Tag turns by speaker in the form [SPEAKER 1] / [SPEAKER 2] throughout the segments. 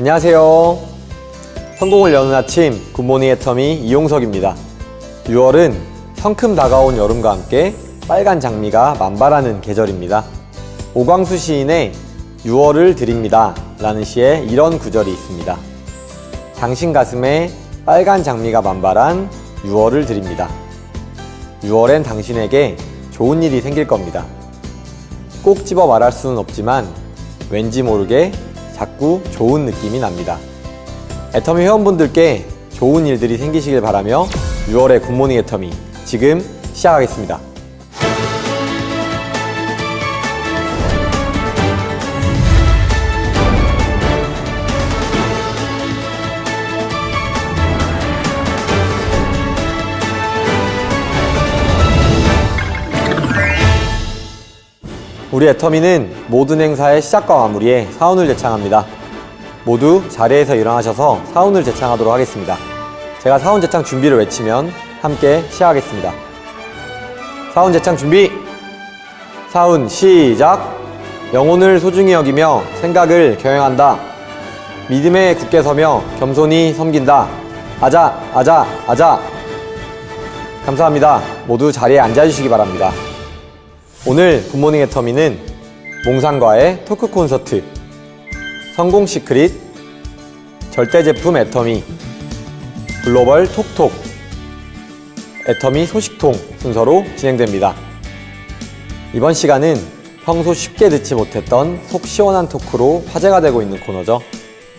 [SPEAKER 1] 안녕하세요. 성공을 여는 아침 굿모닝 애터미 이용석입니다. 6월은 성큼 다가온 여름과 함께 빨간 장미가 만발하는 계절입니다. 오광수 시인의 6월을 드립니다 라는 시에 이런 구절이 있습니다. 당신 가슴에 빨간 장미가 만발한 6월을 드립니다. 6월엔 당신에게 좋은 일이 생길 겁니다. 꼭 집어 말할 수는 없지만 왠지 모르게 자꾸 좋은 느낌이 납니다. 애터미 회원분들께 좋은 일들이 생기시길 바라며 6월의 굿모닝 애터미 지금 시작하겠습니다. 우리 애터미는 모든 행사의 시작과 마무리에 사운을 제창합니다. 모두 자리에서 일어나셔서 사운을 제창하도록 하겠습니다. 제가 사운 제창 준비를 외치면 함께 시작하겠습니다. 사운 제창 준비! 사운 시작! 영혼을 소중히 여기며 생각을 경영한다. 믿음에 굳게 서며 겸손히 섬긴다. 아자, 아자, 아자! 감사합니다. 모두 자리에 앉아주시기 바랍니다. 오늘 굿모닝 애터미는 몽상과의 토크 콘서트, 성공 시크릿, 절대 제품 애터미, 글로벌 톡톡, 애터미 소식통 순서로 진행됩니다. 이번 시간은 평소 쉽게 듣지 못했던 속 시원한 토크로 화제가 되고 있는 코너죠.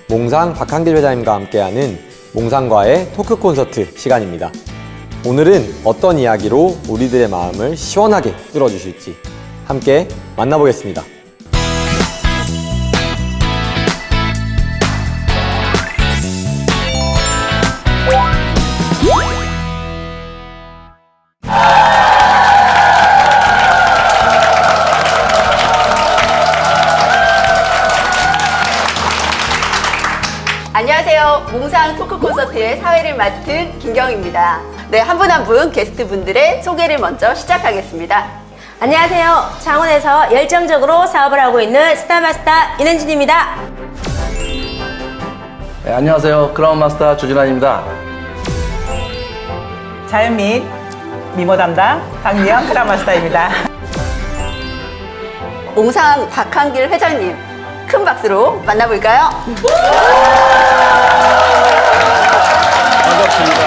[SPEAKER 1] 몽상 박한길 회장님과 함께하는 몽상과의 토크 콘서트 시간입니다. 오늘은 어떤 이야기로 우리들의 마음을 시원하게 뚫어주실지 함께 만나보겠습니다.
[SPEAKER 2] 안녕하세요. 몽상 토크 콘서트의 사회를 맡은 김경입니다. 네, 한 분 한 분 게스트분들의 소개를 먼저 시작하겠습니다.
[SPEAKER 3] 안녕하세요. 창원에서 열정적으로 사업을 하고 있는 스타마스터 이은진입니다.
[SPEAKER 4] 네, 안녕하세요. 크라운마스터 주진환입니다.
[SPEAKER 5] 자연민 미모 담당 박미영 크라마스터입니다.
[SPEAKER 2] 몽상 박한길 회장님, 큰 박수로 만나볼까요?
[SPEAKER 4] 반갑습니다.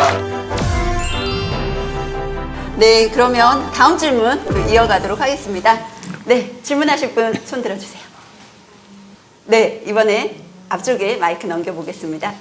[SPEAKER 2] 네, 그러면 다음 질문 이어가도록 하겠습니다. 네, 질문하실 분 손 들어주세요. 네, 이번에 앞쪽에 마이크 넘겨보겠습니다.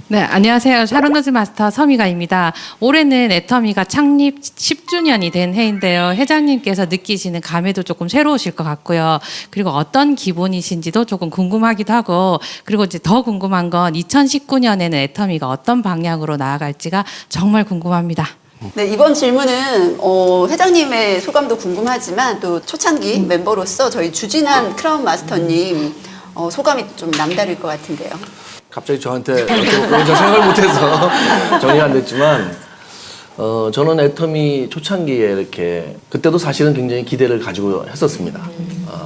[SPEAKER 6] 네, 안녕하세요. 샤론너즈 마스터 서미가입니다. 올해는 애터미가 창립 10주년이 된 해인데요. 회장님께서 느끼시는 감회도 조금 새로우실 것 같고요. 그리고 어떤 기분이신지도 조금 궁금하기도 하고, 그리고 이제 더 궁금한 건 2019년에는 애터미가 어떤 방향으로 나아갈지가 정말 궁금합니다.
[SPEAKER 2] 네, 이번 질문은 회장님의 소감도 궁금하지만 또 초창기 멤버로서 저희 주진한 크라운 마스터님 소감이 좀 남다를 것 같은데요.
[SPEAKER 4] 갑자기 저한테 그런 저 생각을 못해서 정리가 안 됐지만 저는 애터미 초창기에 이렇게 그때도 사실은 굉장히 기대를 가지고 했었습니다.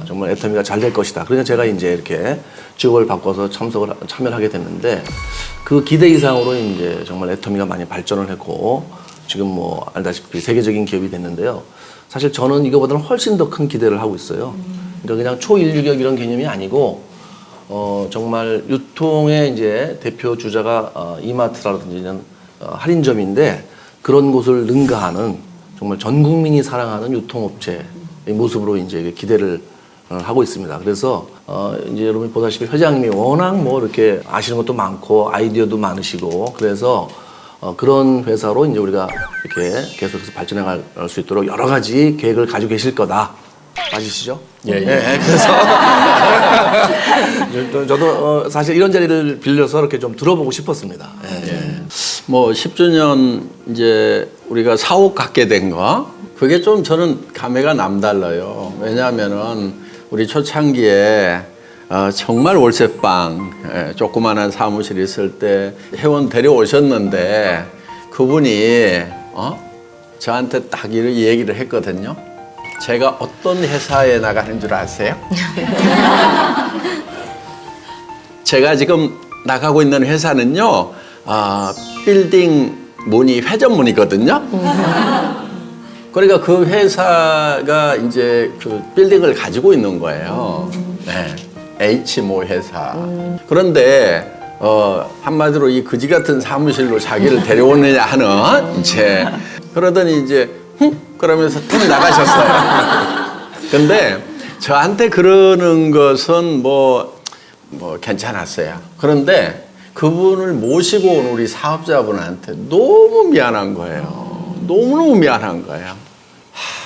[SPEAKER 4] 정말 애터미가 잘 될 것이다. 그러니까 제가 이제 이렇게 직업을 바꿔서 참여를 하게 됐는데 그 기대 이상으로 이제 정말 애터미가 많이 발전을 했고 지금 뭐 알다시피 세계적인 기업이 됐는데요. 사실 저는 이거보다는 훨씬 더 큰 기대를 하고 있어요. 그러니까 그냥 초일류격 이런 개념이 아니고 정말 유통의 이제 대표 주자가 이마트라든지 이런 할인점인데 그런 곳을 능가하는 정말 전 국민이 사랑하는 유통업체의 모습으로 이제 기대를 하고 있습니다. 그래서 이제 여러분이 보다시피 회장님이 워낙 뭐 이렇게 아시는 것도 많고 아이디어도 많으시고 그래서 그런 회사로 이제 우리가 이렇게 계속해서 발전해 갈 수 있도록 여러 가지 계획을 가지고 계실 거다. 맞으시죠? 예. 그래서 저도 사실 이런 자리를 빌려서 이렇게 좀 들어보고 싶었습니다. 예.
[SPEAKER 7] 뭐 10주년 이제 우리가 사옥 갖게 된 거 그게 좀 저는 감회가 남달라요. 왜냐하면은 우리 초창기에 정말 월세방 조그마한 사무실 있을 때 회원 데려오셨는데 그분이 저한테 딱 이런 얘기를 했거든요. 제가 어떤 회사에 나가는 줄 아세요? 제가 지금 나가고 있는 회사는요, 빌딩 문이 회전문이거든요. 그러니까 그 회사가 이제 그 빌딩을 가지고 있는 거예요. 네. H모 회사. 그런데 한마디로 이 그지 같은 사무실로 자기를 데려오느냐 하는 이제 그러더니 이제 그러면서 탁 나가셨어요. 근데 저한테 그러는 것은 뭐 괜찮았어요. 그런데 그분을 모시고 온 우리 사업자분한테 너무 미안한 거예요. 너무너무 미안한 거예요.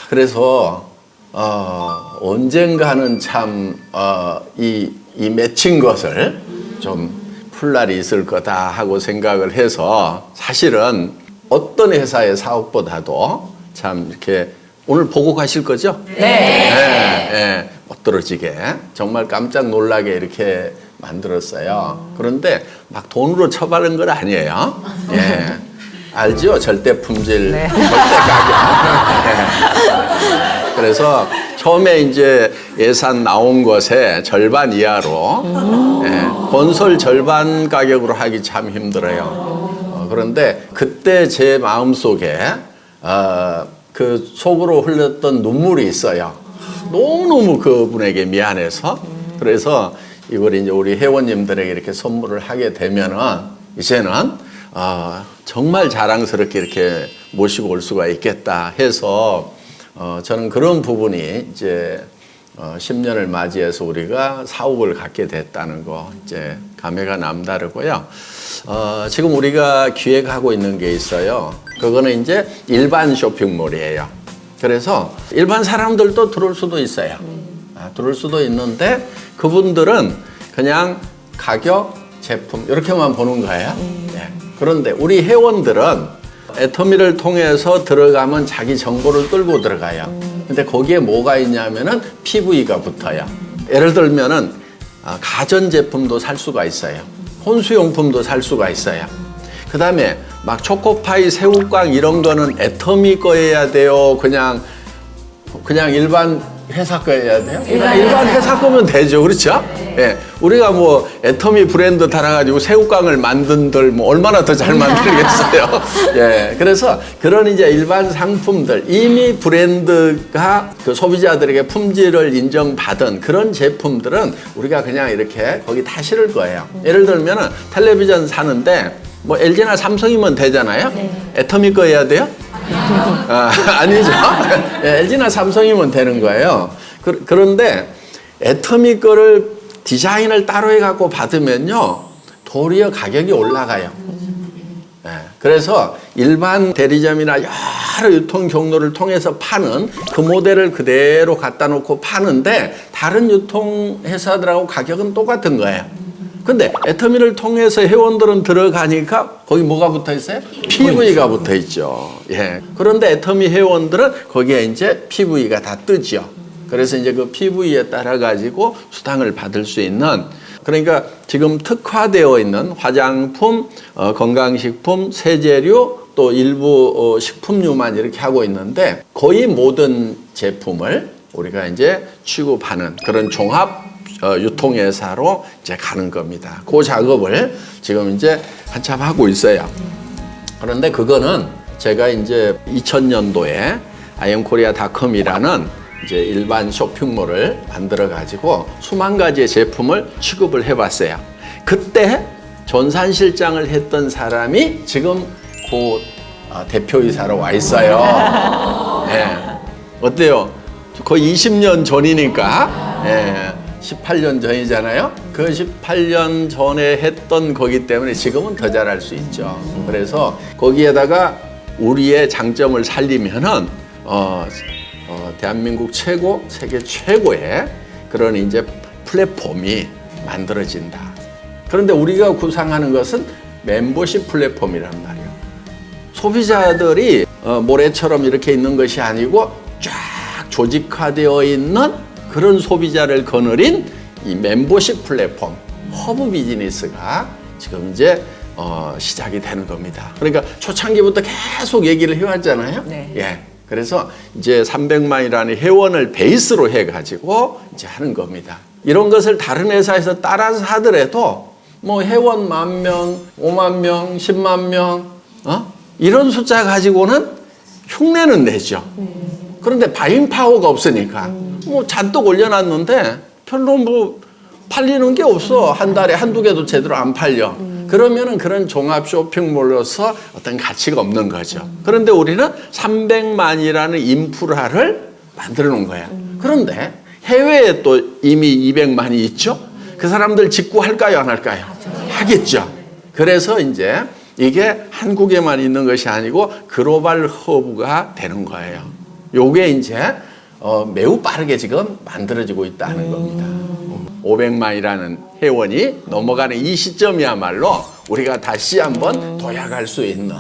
[SPEAKER 7] 그래서 언젠가는 참 이 맺힌 것을 좀 풀 날이 있을 거다 하고 생각을 해서 사실은 어떤 회사의 사업보다도 참 이렇게 오늘 보고 가실 거죠? 네. 못 떨어지게 정말 깜짝 놀라게 이렇게 만들었어요. 그런데 막 돈으로 처바른 건 아니에요. 예. 알죠? 절대 품질, 절대 가격. 네. 그래서 처음에 이제 예산 나온 것에 절반 이하로 건설 절반 가격으로 하기 참 힘들어요. 그런데 그때 제 마음속에 그 속으로 흘렀던 눈물이 있어요. 너무너무 그분에게 미안해서. 그래서 이걸 이제 우리 회원님들에게 이렇게 선물을 하게 되면은 이제는 정말 자랑스럽게 이렇게 모시고 올 수가 있겠다 해서 저는 그런 부분이 이제 10년을 맞이해서 우리가 사옥을 갖게 됐다는 거 이제 감회가 남다르고요. 지금 우리가 기획하고 있는 게 있어요. 그거는 이제 일반 쇼핑몰이에요. 그래서 일반 사람들도 들어올 수도 있어요. 들어올 수도 있는데 그분들은 그냥 가격, 제품 이렇게만 보는 거예요. 네. 그런데 우리 회원들은 애터미를 통해서 들어가면 자기 정보를 끌고 들어가요. 근데 거기에 뭐가 있냐면은 PV가 붙어요. 예를 들면은 가전제품도 살 수가 있어요. 혼수용품도 살 수가 있어요. 그 다음에 막 초코파이, 새우깡 이런 거는 애터미 거여야 돼요. 그냥 일반 회사 거여야 돼요? 일반 회사 거면 되죠. 그렇죠? 예. 우리가 뭐 애터미 브랜드 달아가지고 새우깡을 만든들 뭐 얼마나 더 잘 만들겠어요. 예. 그래서 그런 이제 일반 상품들 이미 브랜드가 그 소비자들에게 품질을 인정받은 그런 제품들은 우리가 그냥 이렇게 거기 다 실을 거예요. 예를 들면은 텔레비전 사는데 뭐 LG나 삼성이면 되잖아요. 애터미 거여야 돼요? 아니죠. LG나 삼성이면 되는 거예요. 그런데 애터미 거를 디자인을 따로 해갖고 받으면요, 도리어 가격이 올라가요. 그래서 일반 대리점이나 여러 유통 경로를 통해서 파는 그 모델을 그대로 갖다 놓고 파는데 다른 유통 회사들하고 가격은 똑같은 거예요. 근데 애터미를 통해서 회원들은 들어가니까 거기 뭐가 붙어 있어요? PV가 붙어 있죠. 예. 그런데 애터미 회원들은 거기에 이제 PV가 다 뜨죠. 그래서 이제 그 PV에 따라 가지고 수당을 받을 수 있는, 그러니까 지금 특화되어 있는 화장품, 건강식품, 세제류, 또 일부 식품류만 이렇게 하고 있는데 거의 모든 제품을 우리가 이제 취급하는 그런 종합 유통회사로 이제 가는 겁니다. 그 작업을 지금 이제 한참 하고 있어요. 그런데 그거는 제가 이제 2000년도에 iamkorea.com이라는 이제 일반 쇼핑몰을 만들어 가지고 수만 가지의 제품을 취급을 해봤어요. 그때 전산실장을 했던 사람이 지금 그 대표이사로 와 있어요. 네. 어때요? 거의 20년 전이니까. 네. 18년 전이잖아요. 그 18년 전에 했던 거기 때문에 지금은 더 잘할 수 있죠. 그래서 거기에다가 우리의 장점을 살리면은 대한민국 최고, 세계 최고의 그런 이제 플랫폼이 만들어진다. 그런데 우리가 구상하는 것은 멤버십 플랫폼이란 말이에요. 소비자들이 모래처럼 이렇게 있는 것이 아니고 쫙 조직화되어 있는 그런 소비자를 거느린 이 멤버십 플랫폼 허브 비즈니스가 지금 이제 시작이 되는 겁니다. 그러니까 초창기부터 계속 얘기를 해왔잖아요.
[SPEAKER 5] 네.
[SPEAKER 7] 예. 그래서 이제 300만이라는 회원을 베이스로 해가지고 이제 하는 겁니다. 이런 것을 다른 회사에서 따라서 하더라도 뭐 회원 10,000명, 50,000명, 100,000명, 이런 숫자 가지고는 흉내는 내죠. 그런데 바잉 파워가 없으니까 뭐 잔뜩 올려놨는데 별로 뭐 팔리는 게 없어. 한 달에 한두 개도 제대로 안 팔려. 그러면은 그런 종합 쇼핑몰로서 어떤 가치가 없는 거죠. 그런데 우리는 300만이라는 인프라를 만들어 놓은 거야. 그런데 해외에 또 이미 200만이 있죠. 그 사람들 직구할까요, 안 할까요? 하겠죠. 그래서 이제 이게 한국에만 있는 것이 아니고 글로벌 허브가 되는 거예요. 요게 이제 매우 빠르게 지금 만들어지고 있다는 겁니다. 500만이라는 회원이 넘어가는 이 시점이야말로 우리가 다시 한번 도약할 수 있는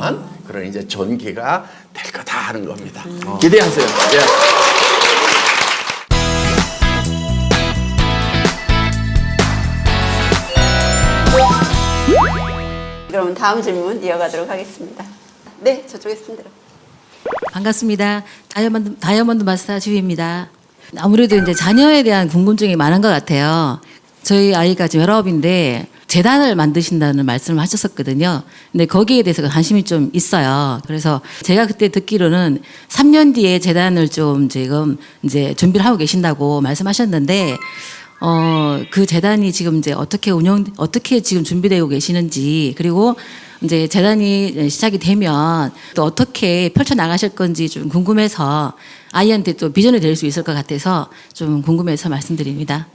[SPEAKER 7] 그런 이제 전기가 될 거다 하는 겁니다. 기대하세요. 예.
[SPEAKER 2] 그럼 다음 질문 이어가도록 하겠습니다. 네, 저쪽에 손들어.
[SPEAKER 8] 반갑습니다. 다이아몬드 마스터 주희입니다. 아무래도 이제 자녀에 대한 궁금증이 많은 것 같아요. 저희 아이가 지금 19인데 재단을 만드신다는 말씀을 하셨었거든요. 근데 거기에 대해서 관심이 좀 있어요. 그래서 제가 그때 듣기로는 3년 뒤에 재단을 좀 지금 이제 준비를 하고 계신다고 말씀하셨는데, 그 재단이 지금 이제 어떻게 지금 준비되고 계시는지, 그리고 이제 재단이 시작이 되면 또 어떻게 펼쳐나가실 건지 좀 궁금해서 아이한테 또 비전이 될 수 있을 것 같아서 좀 궁금해서 말씀드립니다.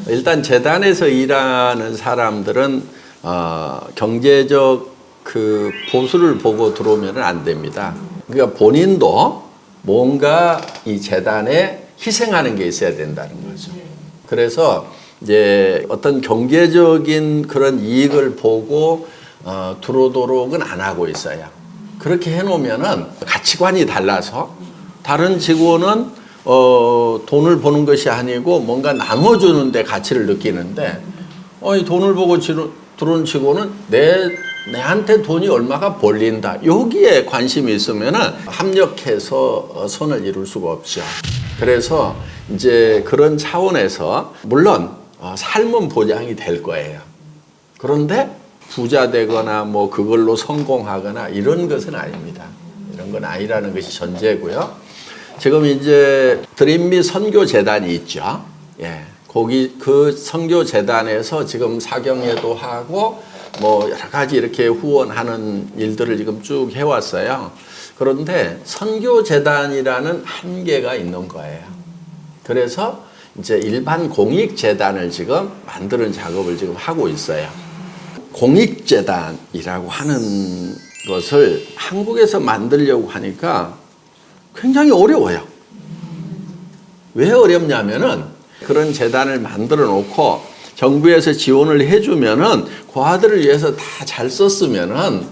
[SPEAKER 7] 일단 재단에서 일하는 사람들은 경제적 그 보수를 보고 들어오면 안 됩니다. 그러니까 본인도 뭔가 이 재단에 희생하는 게 있어야 된다는 거죠. 그래서 이제 어떤 경제적인 그런 이익을 보고 들어오도록은 안 하고 있어요. 그렇게 해놓으면은 가치관이 달라서 다른 직원은 돈을 버는 것이 아니고 뭔가 나눠주는 데 가치를 느끼는데 이 돈을 보고 들어온 직원은 내한테 돈이 얼마가 벌린다. 여기에 관심이 있으면은 합력해서 선을 이룰 수가 없죠. 그래서 이제 그런 차원에서 물론 삶은 보장이 될 거예요. 그런데 부자 되거나 뭐 그걸로 성공하거나 이런 것은 아닙니다. 이런 건 아니라는 것이 전제고요. 지금 이제 드림미 선교재단이 있죠. 예. 거기 그 선교재단에서 지금 사경회도 하고 뭐 여러 가지 이렇게 후원하는 일들을 지금 쭉 해왔어요. 그런데 선교재단이라는 한계가 있는 거예요. 그래서 이제 일반 공익재단을 지금 만드는 작업을 지금 하고 있어요. 공익재단이라고 하는 것을 한국에서 만들려고 하니까 굉장히 어려워요. 왜 어렵냐면은 그런 재단을 만들어 놓고 정부에서 지원을 해주면은 그 아들을 위해서 다 잘 썼으면은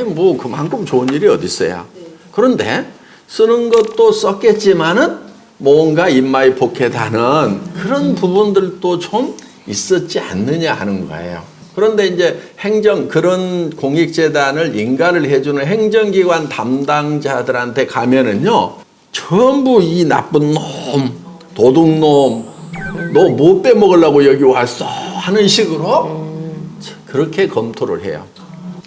[SPEAKER 7] 뭐 그만큼 좋은 일이 어디 있어요. 그런데 쓰는 것도 썼겠지만은 뭔가 인마이 포켓하는 그런 부분들도 좀 있었지 않느냐 하는 거예요. 그런데 이제 그런 공익재단을 인가를 해주는 행정기관 담당자들한테 가면은요, 전부 이 나쁜 놈, 도둑놈, 너 뭐 빼먹으려고 여기 왔어? 하는 식으로 그렇게 검토를 해요.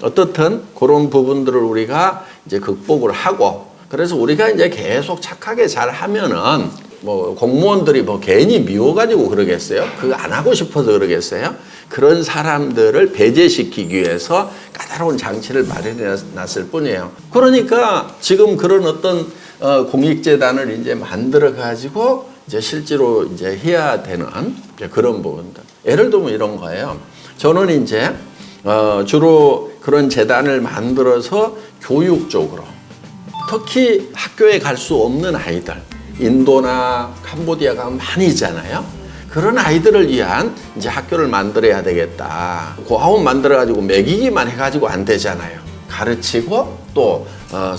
[SPEAKER 7] 어떻든 그런 부분들을 우리가 이제 극복을 하고, 그래서 우리가 이제 계속 착하게 잘 하면은 뭐 공무원들이 뭐 괜히 미워가지고 그러겠어요? 그거 안 하고 싶어서 그러겠어요? 그런 사람들을 배제시키기 위해서 까다로운 장치를 마련해 놨을 뿐이에요. 그러니까 지금 그런 어떤 공익재단을 이제 만들어 가지고 이제 실제로 이제 해야 되는 그런 부분들. 예를 들면 이런 거예요. 저는 이제 주로 그런 재단을 만들어서 교육적으로, 특히 학교에 갈 수 없는 아이들, 인도나 캄보디아 가면 많이 있잖아요. 그런 아이들을 위한 이제 학교를 만들어야 되겠다. 고아원 만들어가지고 먹이기만 해가지고 안 되잖아요. 가르치고 또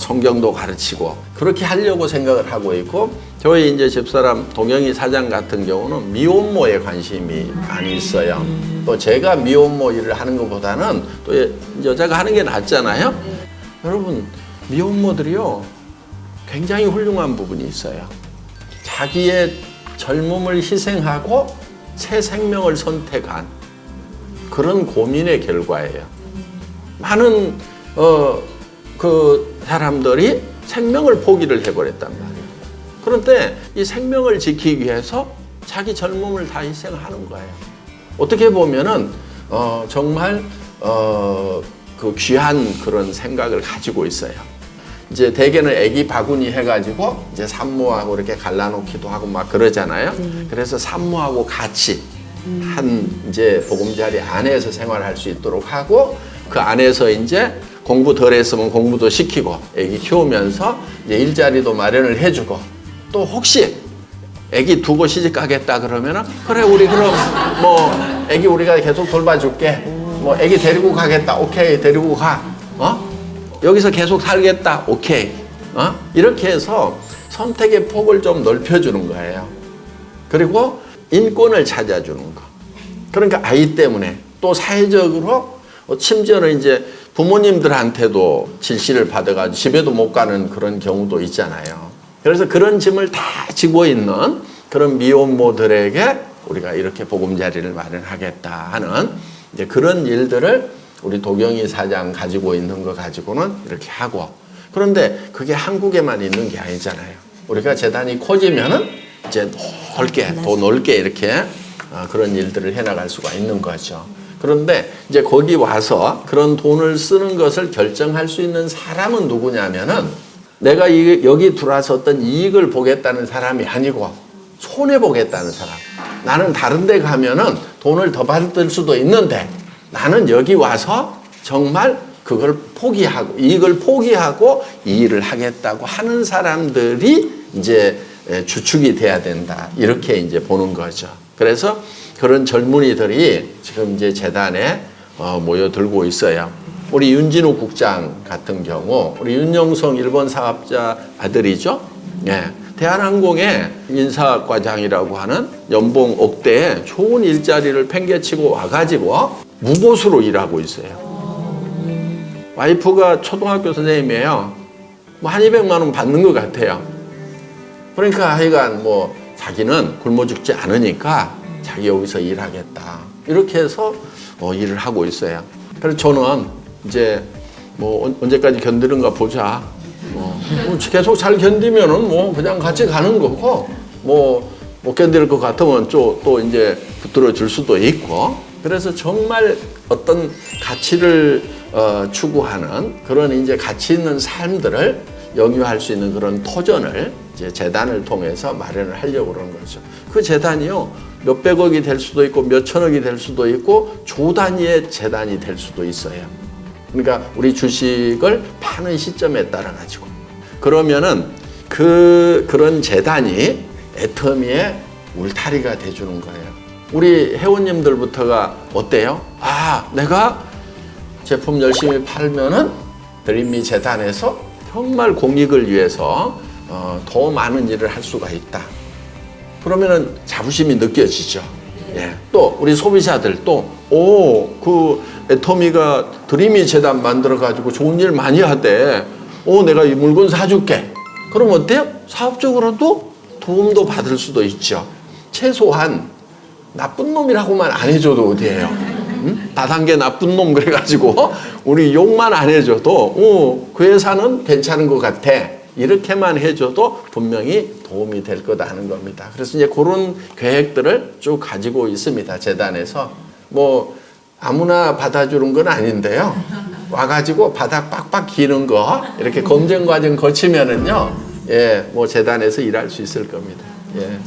[SPEAKER 7] 성경도 가르치고 그렇게 하려고 생각을 하고 있고, 저희 이제 집사람 동영희 사장 같은 경우는 미혼모에 관심이 많이 있어요. 또 제가 미혼모 일을 하는 것보다는 또 여자가 하는 게 낫잖아요. 여러분, 미혼모들이요 굉장히 훌륭한 부분이 있어요. 자기의 젊음을 희생하고 새 생명을 선택한 그런 고민의 결과예요. 많은 그 사람들이 생명을 포기를 해버렸단 말이에요. 그런데 이 생명을 지키기 위해서 자기 젊음을 다 희생하는 거예요. 어떻게 보면은 정말 그 귀한 그런 생각을 가지고 있어요. 이제 대개는 애기 바구니 해가지고 이제 산모하고 이렇게 갈라놓기도 하고 막 그러잖아요. 그래서 산모하고 같이 한 이제 보금자리 안에서 생활할 수 있도록 하고 그 안에서 이제 공부 덜 했으면 공부도 시키고 애기 키우면서 이제 일자리도 마련을 해주고 또 혹시 애기 두고 시집 가겠다 그러면은 그래 우리 그럼 뭐 애기 우리가 계속 돌봐줄게 뭐 애기 데리고 가겠다 오케이 데리고 가 여기서 계속 살겠다 오케이 이렇게 해서 선택의 폭을 좀 넓혀주는 거예요. 그리고 인권을 찾아주는 거. 그러니까 아이 때문에 또 사회적으로 심지어는 이제 부모님들한테도 질시를 받아가지고 집에도 못 가는 그런 경우도 있잖아요. 그래서 그런 짐을 다 지고 있는 그런 미혼모들에게 우리가 이렇게 보금자리를 마련하겠다 하는 이제 그런 일들을 우리 도경희 사장 가지고 있는 거 가지고는 이렇게 하고 그런데 그게 한국에만 있는 게 아니잖아요. 우리가 재단이 커지면은 이제 더 넓게 이렇게 그런 일들을 해나갈 수가 있는 거죠. 그런데 이제 거기 와서 그런 돈을 쓰는 것을 결정할 수 있는 사람은 누구냐면은 내가 여기 들어와서 어떤 이익을 보겠다는 사람이 아니고 손해보겠다는 사람. 나는 다른 데 가면은 돈을 더 받을 수도 있는데 나는 여기 와서 정말 그걸 포기하고 이익을 포기하고 이 일을 하겠다고 하는 사람들이 이제 주축이 돼야 된다. 이렇게 이제 보는 거죠. 그래서 그런 젊은이들이 지금 이제 재단에 모여들고 있어요. 우리 윤진우 국장 같은 경우 우리 윤영성 일본 사업자 아들이죠. 예. 대한항공의 인사과장이라고 하는 연봉 억대에 좋은 일자리를 팽개치고 와가지고 무보수로 일하고 있어요. 와이프가 초등학교 선생님이에요. 뭐 한 200만 원 받는 것 같아요. 그러니까 하여간 뭐 자기는 굶어 죽지 않으니까 자기 여기서 일하겠다. 이렇게 해서 일을 하고 있어요. 그래서 저는 이제 뭐 언제까지 견디는가 보자. 계속 잘 견디면은 뭐 그냥 같이 가는 거고 뭐 못 견딜 것 같으면 또 이제 붙들어 줄 수도 있고 그래서 정말 어떤 가치를 추구하는 그런 이제 가치 있는 삶들을 영유할 수 있는 그런 터전을 이제 재단을 통해서 마련을 하려고 그러는 거죠. 그 재단이요 몇백억이 될 수도 있고 몇천억이 될 수도 있고 조 단위의 재단이 될 수도 있어요. 그러니까 우리 주식을 파는 시점에 따라 가지고 그러면은 그런 재단이 애터미의 울타리가 돼주는 거예요. 우리 회원님들부터가 어때요? 아, 내가 제품 열심히 팔면은 드림미 재단에서 정말 공익을 위해서 더 많은 일을 할 수가 있다. 그러면은 자부심이 느껴지죠. 예. 또 우리 소비자들도 그 애터미가 드림미 재단 만들어 가지고 좋은 일 많이 하대. 내가 이 물건 사줄게. 그럼 어때요? 사업적으로도 도움도 받을 수도 있죠. 최소한 나쁜 놈이라고만 안 해줘도 어디예요? 다단계 나쁜 놈 그래가지고 우리 욕만 안 해줘도 그 회사는 괜찮은 것 같아. 이렇게만 해줘도 분명히 도움이 될 거다 하는 겁니다. 그래서 이제 그런 계획들을 쭉 가지고 있습니다. 재단에서 뭐 아무나 받아주는 건 아닌데요. 와가지고 바닥 빡빡 기는 거 이렇게 검증 과정 거치면은요, 예, 뭐 재단에서 일할 수 있을 겁니다. 예.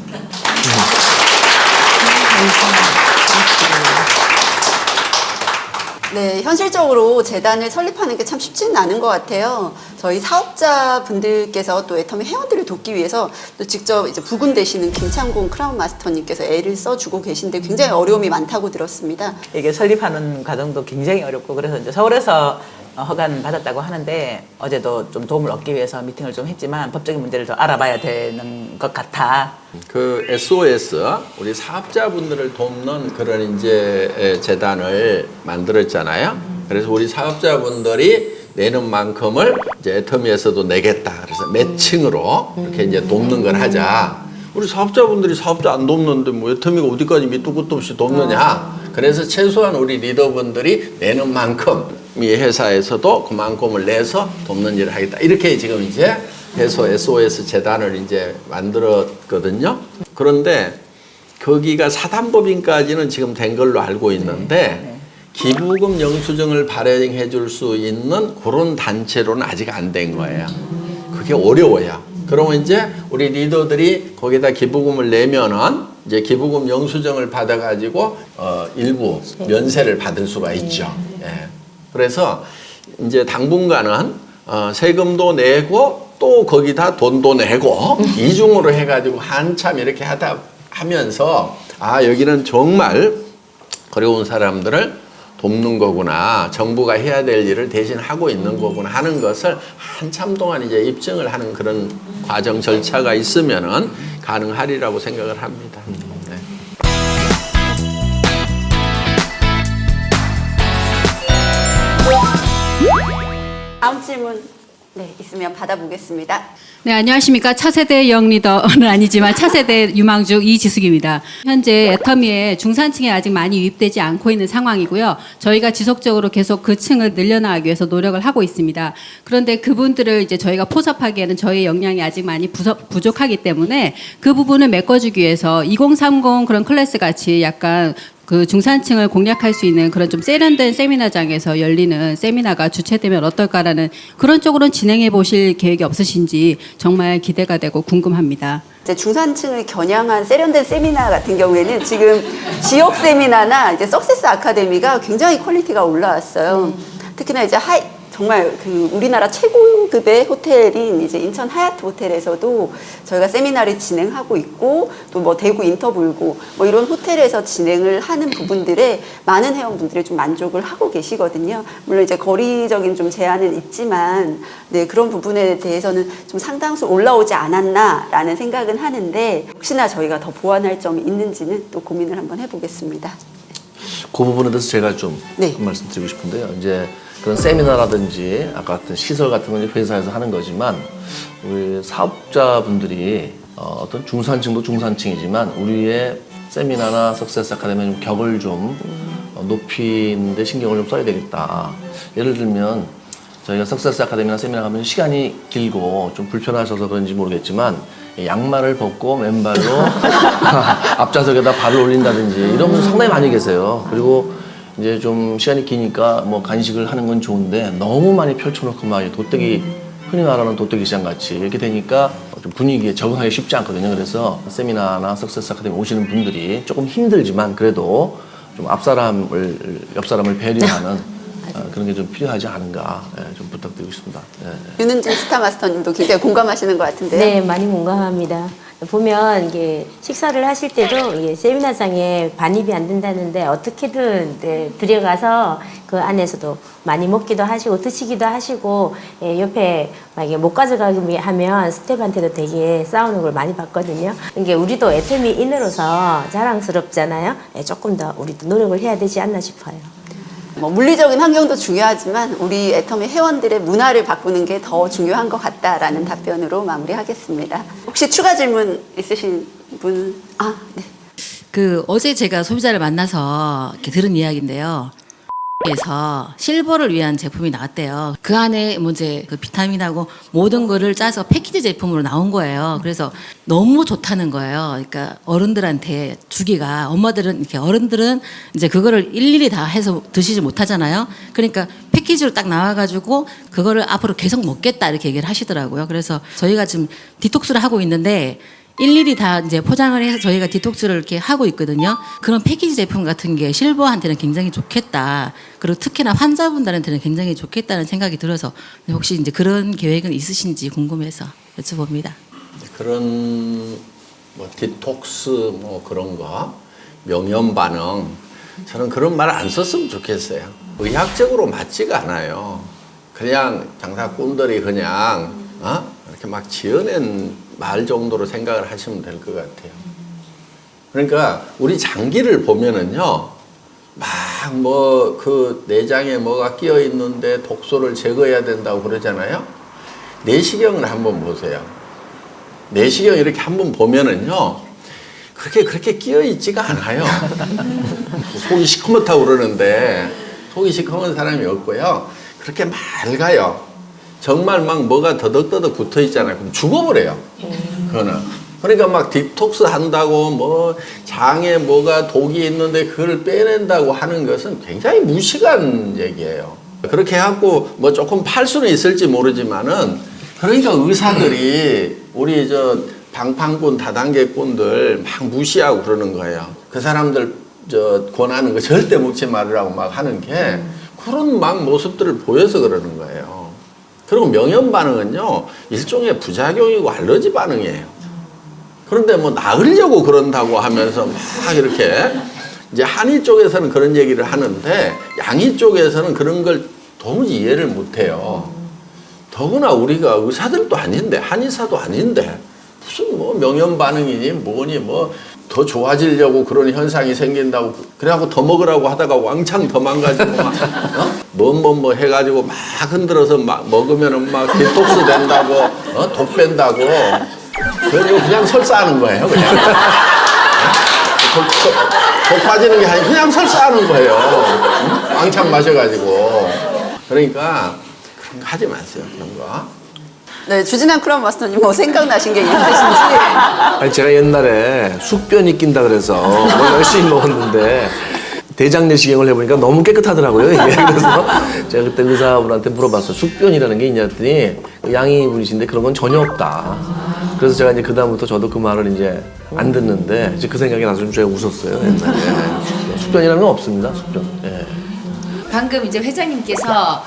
[SPEAKER 2] 네, 현실적으로 재단을 설립하는 게 참 쉽지는 않은 것 같아요. 저희 사업자분들께서 또 애터미 회원들을 돕기 위해서 또 직접 이제 부군되시는 김창곤 크라운 마스터님께서 애를 써주고 계신데 굉장히 어려움이 많다고 들었습니다.
[SPEAKER 5] 이게 설립하는 과정도 굉장히 어렵고 그래서 이제 서울에서 허가는 받았다고 하는데 어제도 좀 도움을 얻기 위해서 미팅을 좀 했지만 법적인 문제를 더 알아봐야 되는 것 같아.
[SPEAKER 7] 그 SOS 우리 사업자분들을 돕는 그런 이제 재단을 만들었잖아요. 그래서 우리 사업자분들이 내는 만큼을 이제 애터미에서도 내겠다. 그래서 매칭으로 이렇게 이제 돕는 걸 하자. 우리 사업자분들이 사업자 안 돕는데 뭐 애터미가 어디까지 밑도 끝도 없이 돕느냐. 그래서 최소한 우리 리더분들이 내는 만큼 이 회사에서도 그만큼을 내서 돕는 일을 하겠다. 이렇게 지금 이제 해소 SOS 재단을 이제 만들었거든요. 그런데 거기가 사단법인까지는 지금 된 걸로 알고 있는데 기부금 영수증을 발행해 줄 수 있는 그런 단체로는 아직 안 된 거예요. 그게 어려워요. 그러면 이제 우리 리더들이 거기다 기부금을 내면은 이제 기부금 영수증을 받아가지고 일부 면세를 받을 수가 있죠. 예. 그래서 이제 당분간은 세금도 내고 또 거기다 돈도 내고 이중으로 해가지고 한참 이렇게 하면서 여기는 정말 어려운 사람들을 돕는 거구나. 정부가 해야 될 일을 대신 하고 있는 거구나 하는 것을 한참 동안 이제 입증을 하는 그런 과정 절차가 있으면은 가능하리라고 생각을 합니다. 네.
[SPEAKER 2] 다음 질문 있으면 받아보겠습니다.
[SPEAKER 9] 네, 안녕하십니까. 차세대 영리더는 아니지만 차세대 유망주 이지숙입니다. 현재 애터미에 중산층이 아직 많이 유입되지 않고 있는 상황이고요. 저희가 지속적으로 계속 그 층을 늘려나가기 위해서 노력을 하고 있습니다. 그런데 그분들을 이제 저희가 포섭하기에는 저희의 역량이 아직 많이 부족하기 때문에 그 부분을 메꿔주기 위해서 2030 그런 클래스 같이 약간 그 중산층을 공략할 수 있는 그런 좀 세련된 세미나장에서 열리는 세미나가 주최되면 어떨까라는 그런 쪽으로는 진행해 보실 계획이 없으신지 정말 기대가 되고 궁금합니다.
[SPEAKER 2] 이제 중산층을 겨냥한 세련된 세미나 같은 경우에는 지금 지역 세미나나 이제 석세스 아카데미가 굉장히 퀄리티가 올라왔어요. 특히나 이제 정말 그 우리나라 최고급의 호텔인 이제 인천 하얏트 호텔에서도 저희가 세미나를 진행하고 있고 또 뭐 대구 인터불고 뭐 이런 호텔에서 진행을 하는 부분들에 많은 회원분들이 좀 만족을 하고 계시거든요. 물론 이제 거리적인 좀 제한은 있지만 그런 부분에 대해서는 좀 상당수 올라오지 않았나라는 생각은 하는데 혹시나 저희가 더 보완할 점이 있는지는 또 고민을 한번 해보겠습니다.
[SPEAKER 4] 그 부분에 대해서 제가 좀
[SPEAKER 2] 네.
[SPEAKER 4] 한 말씀 드리고 싶은데요. 이제 그런 세미나라든지 아까 같은 시설 같은 건 회사에서 하는 거지만 우리 사업자분들이 어떤 중산층도 중산층이지만 우리의 세미나나 석세스 아카데미 좀 격을 좀 높이는 데 신경을 좀 써야 되겠다. 예를 들면 저희가 석세스 아카데미나 세미나 가면 시간이 길고 좀 불편하셔서 그런지 모르겠지만 양말을 벗고 맨발로 앞좌석에다 발을 올린다든지 이런 분 상당히 많이 계세요. 그리고 이제 좀 시간이 기니까 뭐 간식을 하는 건 좋은데 너무 많이 펼쳐놓고 막 도떼기 흔히 말하는 도떼기 시장 같이 이렇게 되니까 좀 분위기에 적응하기 쉽지 않거든요. 그래서 세미나나 석세스 아카데미 오시는 분들이 조금 힘들지만 그래도 좀 옆 사람을 배려하는 그런 게 좀 필요하지 않은가 좀 부탁드리고 싶습니다.
[SPEAKER 2] 윤은진 스타 마스터님도 굉장히 공감하시는 것 같은데요.
[SPEAKER 3] 네, 많이 공감합니다. 보면 이게 식사를 하실 때도 이게 세미나장에 반입이 안 된다는데 어떻게든 들여가서 그 안에서도 많이 먹기도 하시고 드시기도 하시고 옆에 만약에 못 가져가기 하면 스태프한테도 되게 싸우는 걸 많이 봤거든요. 이게 우리도 애터미 인으로서 자랑스럽잖아요. 조금 더 우리도 노력을 해야 되지 않나 싶어요.
[SPEAKER 2] 뭐 물리적인 환경도 중요하지만 우리 애터미 회원들의 문화를 바꾸는 게 더 중요한 것 같다라는 답변으로 마무리하겠습니다. 혹시 추가 질문 있으신 분? 네.
[SPEAKER 8] 어제 제가 소비자를 만나서 이렇게 들은 이야기인데요. 에서 실버를 위한 제품이 나왔대요. 그 안에 뭐 이제 그 비타민하고 모든 거를 짜서 패키지 제품으로 나온 거예요. 그래서 너무 좋다는 거예요. 그러니까 어른들한테 주기가 엄마들은 이렇게 어른들은 이제 그거를 일일이 다 해서 드시지 못하잖아요. 그러니까 패키지로 딱 나와가지고 그거를 앞으로 계속 먹겠다 이렇게 얘기를 하시더라고요. 그래서 저희가 지금 디톡스를 하고 있는데 일일이 다 이제 포장을 해서 저희가 디톡스를 이렇게 하고 있거든요. 그런 패키지 제품 같은 게 실버한테는 굉장히 좋겠다. 그리고 특히나 환자분들한테는 굉장히 좋겠다는 생각이 들어서 혹시 이제 그런 계획은 있으신지 궁금해서 여쭤봅니다.
[SPEAKER 7] 그런 뭐 디톡스 뭐 그런 거 명현 반응 저는 그런 말 안 썼으면 좋겠어요. 의학적으로 맞지가 않아요. 그냥 장사꾼들이 그냥 이렇게 막 지어낸 말 정도로 생각을 하시면 될 것 같아요. 그러니까 우리 장기를 보면은요, 막 뭐 그 내장에 뭐가 끼어 있는데 독소를 제거해야 된다고 그러잖아요. 내시경을 한번 보세요. 내시경 이렇게 한번 보면은요, 그렇게 끼어 있지가 않아요. 속이 시커멓다고 그러는데 속이 시커먼 사람이 없고요. 그렇게 맑아요. 정말 막 뭐가 더덕더덕 붙어 있잖아요. 그럼 죽어버려요. 그거는. 그러니까 막 딥톡스 한다고 뭐 장에 뭐가 독이 있는데 그걸 빼낸다고 하는 것은 굉장히 무식한 얘기예요. 그렇게 해갖고 뭐 조금 팔 수는 있을지 모르지만은 그러니까 의사들이 우리 저 방판꾼 다단계꾼들 막 무시하고 그러는 거예요. 그 사람들 저 권하는 거 절대 먹지 말으라고 막 하는 게 그런 막 모습들을 보여서 그러는 거예요. 그리고 명현 반응은요 일종의 부작용이고 알러지 반응이에요. 그런데 뭐 나으려고 그런다고 하면서 막 이렇게 이제 한의 쪽에서는 그런 얘기를 하는데 양의 쪽에서는 그런 걸 도무지 이해를 못해요. 더구나 우리가 의사들도 아닌데 한의사도 아닌데 무슨 뭐 명현 반응이니 뭐니 뭐 더 좋아지려고 그런 현상이 생긴다고 그래갖고 더 먹으라고 하다가 왕창 더 망가지고 막 뭐 해가지고 막 흔들어서 막 먹으면은 막 디톡스 된다고 독 뺀다고 그냥 설사하는 거예요 그냥 독 빠지는 게 아니고 그냥 설사하는 거예요. 왕창 마셔가지고 그러니까 그런 거 하지 마세요 그런 거.
[SPEAKER 2] 네, 주진환 크라운 마스터님 뭐 생각나신 게 있으신지.
[SPEAKER 4] 아니 제가 옛날에 숙변이 낀다 그래서 뭐 열심히 먹었는데 대장 내시경을 해보니까 너무 깨끗하더라고요 이게. 그래서 제가 그때 의사분한테 물어봤어요. 숙변이라는 게 있냐 했더니 양이 분이신데 그런 건 전혀 없다. 그래서 제가 이제 그 다음부터 저도 그 말을 이제 안 듣는데 이제 그 생각이 나서 좀 제가 웃었어요 옛날에. 숙변이라는 건 없습니다. 숙변. 예.
[SPEAKER 3] 방금 이제 회장님께서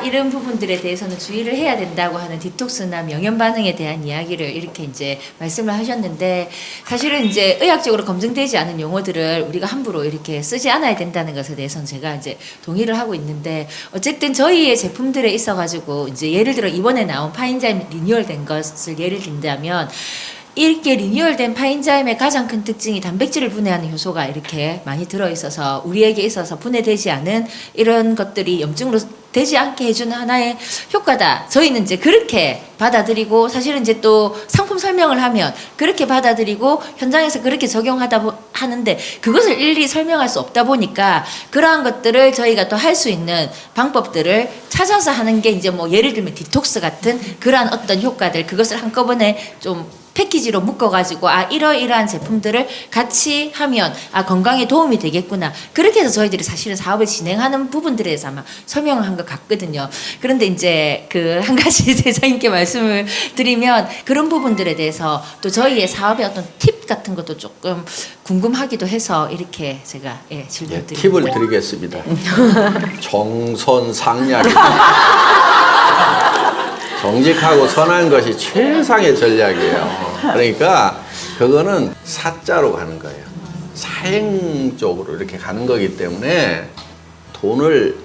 [SPEAKER 3] 이런 부분들에 대해서는 주의를 해야 된다고 하는 디톡스나 명현 반응에 대한 이야기를 이렇게 이제 말씀을 하셨는데 사실은 이제 의학적으로 검증되지 않은 용어들을 우리가 함부로 이렇게 쓰지 않아야 된다는 것에 대해서는 제가 이제 동의를 하고 있는데 어쨌든 저희의 제품들에 있어 가지고 이제 예를 들어 이번에 나온 파인자임 리뉴얼된 것을 예를 든다면 이렇게 리뉴얼된 파인자임의 가장 큰 특징이 단백질을 분해하는 효소가 이렇게 많이 들어있어서 우리에게 있어서 분해되지 않은 이런 것들이 염증으로 되지 않게 해주는 하나의 효과다. 저희는 이제 그렇게 받아들이고 사실은 이제 또 상품 설명을 하면 그렇게 받아들이고 현장에서 그렇게 적용하다 하는데 그것을 일일이 설명할 수 없다 보니까 그러한 것들을 저희가 또 할 수 있는 방법들을 찾아서 하는 게 이제 뭐 예를 들면 디톡스 같은 그러한 어떤 효과들 그것을 한꺼번에 좀 패키지로 묶어가지고 이러이러한 제품들을 같이 하면 건강에 도움이 되겠구나. 그렇게 해서 저희들이 사실은 사업을 진행하는 부분들에 대해서 아마 설명을 한 것 같거든요. 그런데 이제 그 한 가지 대장님께 말씀을 드리면 그런 부분들에 대해서 또 저희의 사업의 어떤 팁 같은 것도 조금 궁금하기도 해서 이렇게 제가 질문 드립니다.
[SPEAKER 7] 팁을 드리겠습니다. 정선상략. 정직하고 선한 것이 최상의 전략이에요. 그러니까 그거는 사자로 가는 거예요. 사행 쪽으로 이렇게 가는 거기 때문에 돈을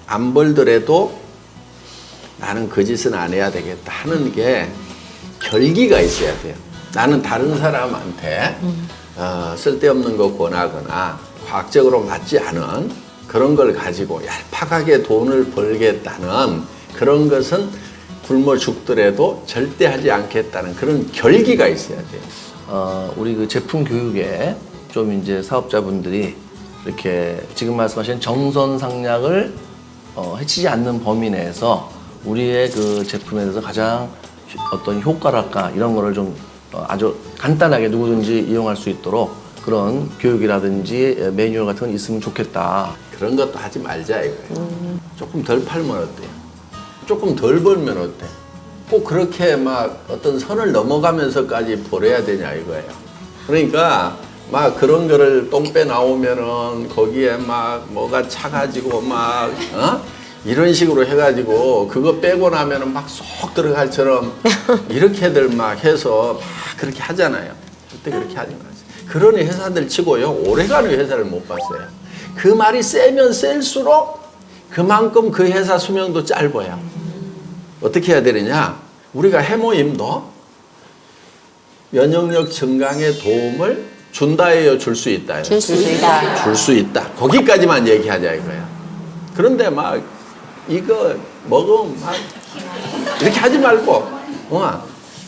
[SPEAKER 7] 안 벌더라도 나는 그 짓은 안 해야 되겠다 하는 게 결기가 있어야 돼요. 나는 다른 사람한테 쓸데없는 거 권하거나 과학적으로 맞지 않은 그런 걸 가지고 얄팍하게 돈을 벌겠다는 그런 것은 굶어 죽더라도 절대 하지 않겠다는 그런 결기가 있어야 돼요.
[SPEAKER 4] 우리 그 제품 교육에 좀 이제 사업자분들이 이렇게 지금 말씀하신 정선상략을 해치지 않는 범위 내에서 우리의 그 제품에 대해서 가장 어떤 효과랄까 이런 거를 좀 아주 간단하게 누구든지 이용할 수 있도록 그런 교육이라든지 매뉴얼 같은 건 있으면 좋겠다.
[SPEAKER 7] 그런 것도 하지 말자 이거예요. 조금 덜 팔면 어때요? 조금 덜 벌면 어때? 꼭 그렇게 막 어떤 선을 넘어가면서까지 벌어야 되냐 이거예요. 그러니까 막 그런 거를 똥배 나오면은 거기에 막 뭐가 차가지고 막 이런 식으로 해가지고 그거 빼고 나면은 막 쏙 들어갈 처럼 이렇게들 막 해서 막 그렇게 하잖아요. 그때 그렇게 하지 마세요. 그런 회사들 치고요 오래가는 회사를 못 봤어요. 그 말이 세면 셀수록 그만큼 그 회사 수명도 짧아요. 어떻게 해야 되느냐? 우리가 해모임도 면역력 증강에 도움을 준다예요, 줄 수 있다예요?
[SPEAKER 3] 줄 수 있다.
[SPEAKER 7] 줄 수 있다. 거기까지만 얘기하자 이거야. 그런데 막 이거 먹으면 막 이렇게 하지 말고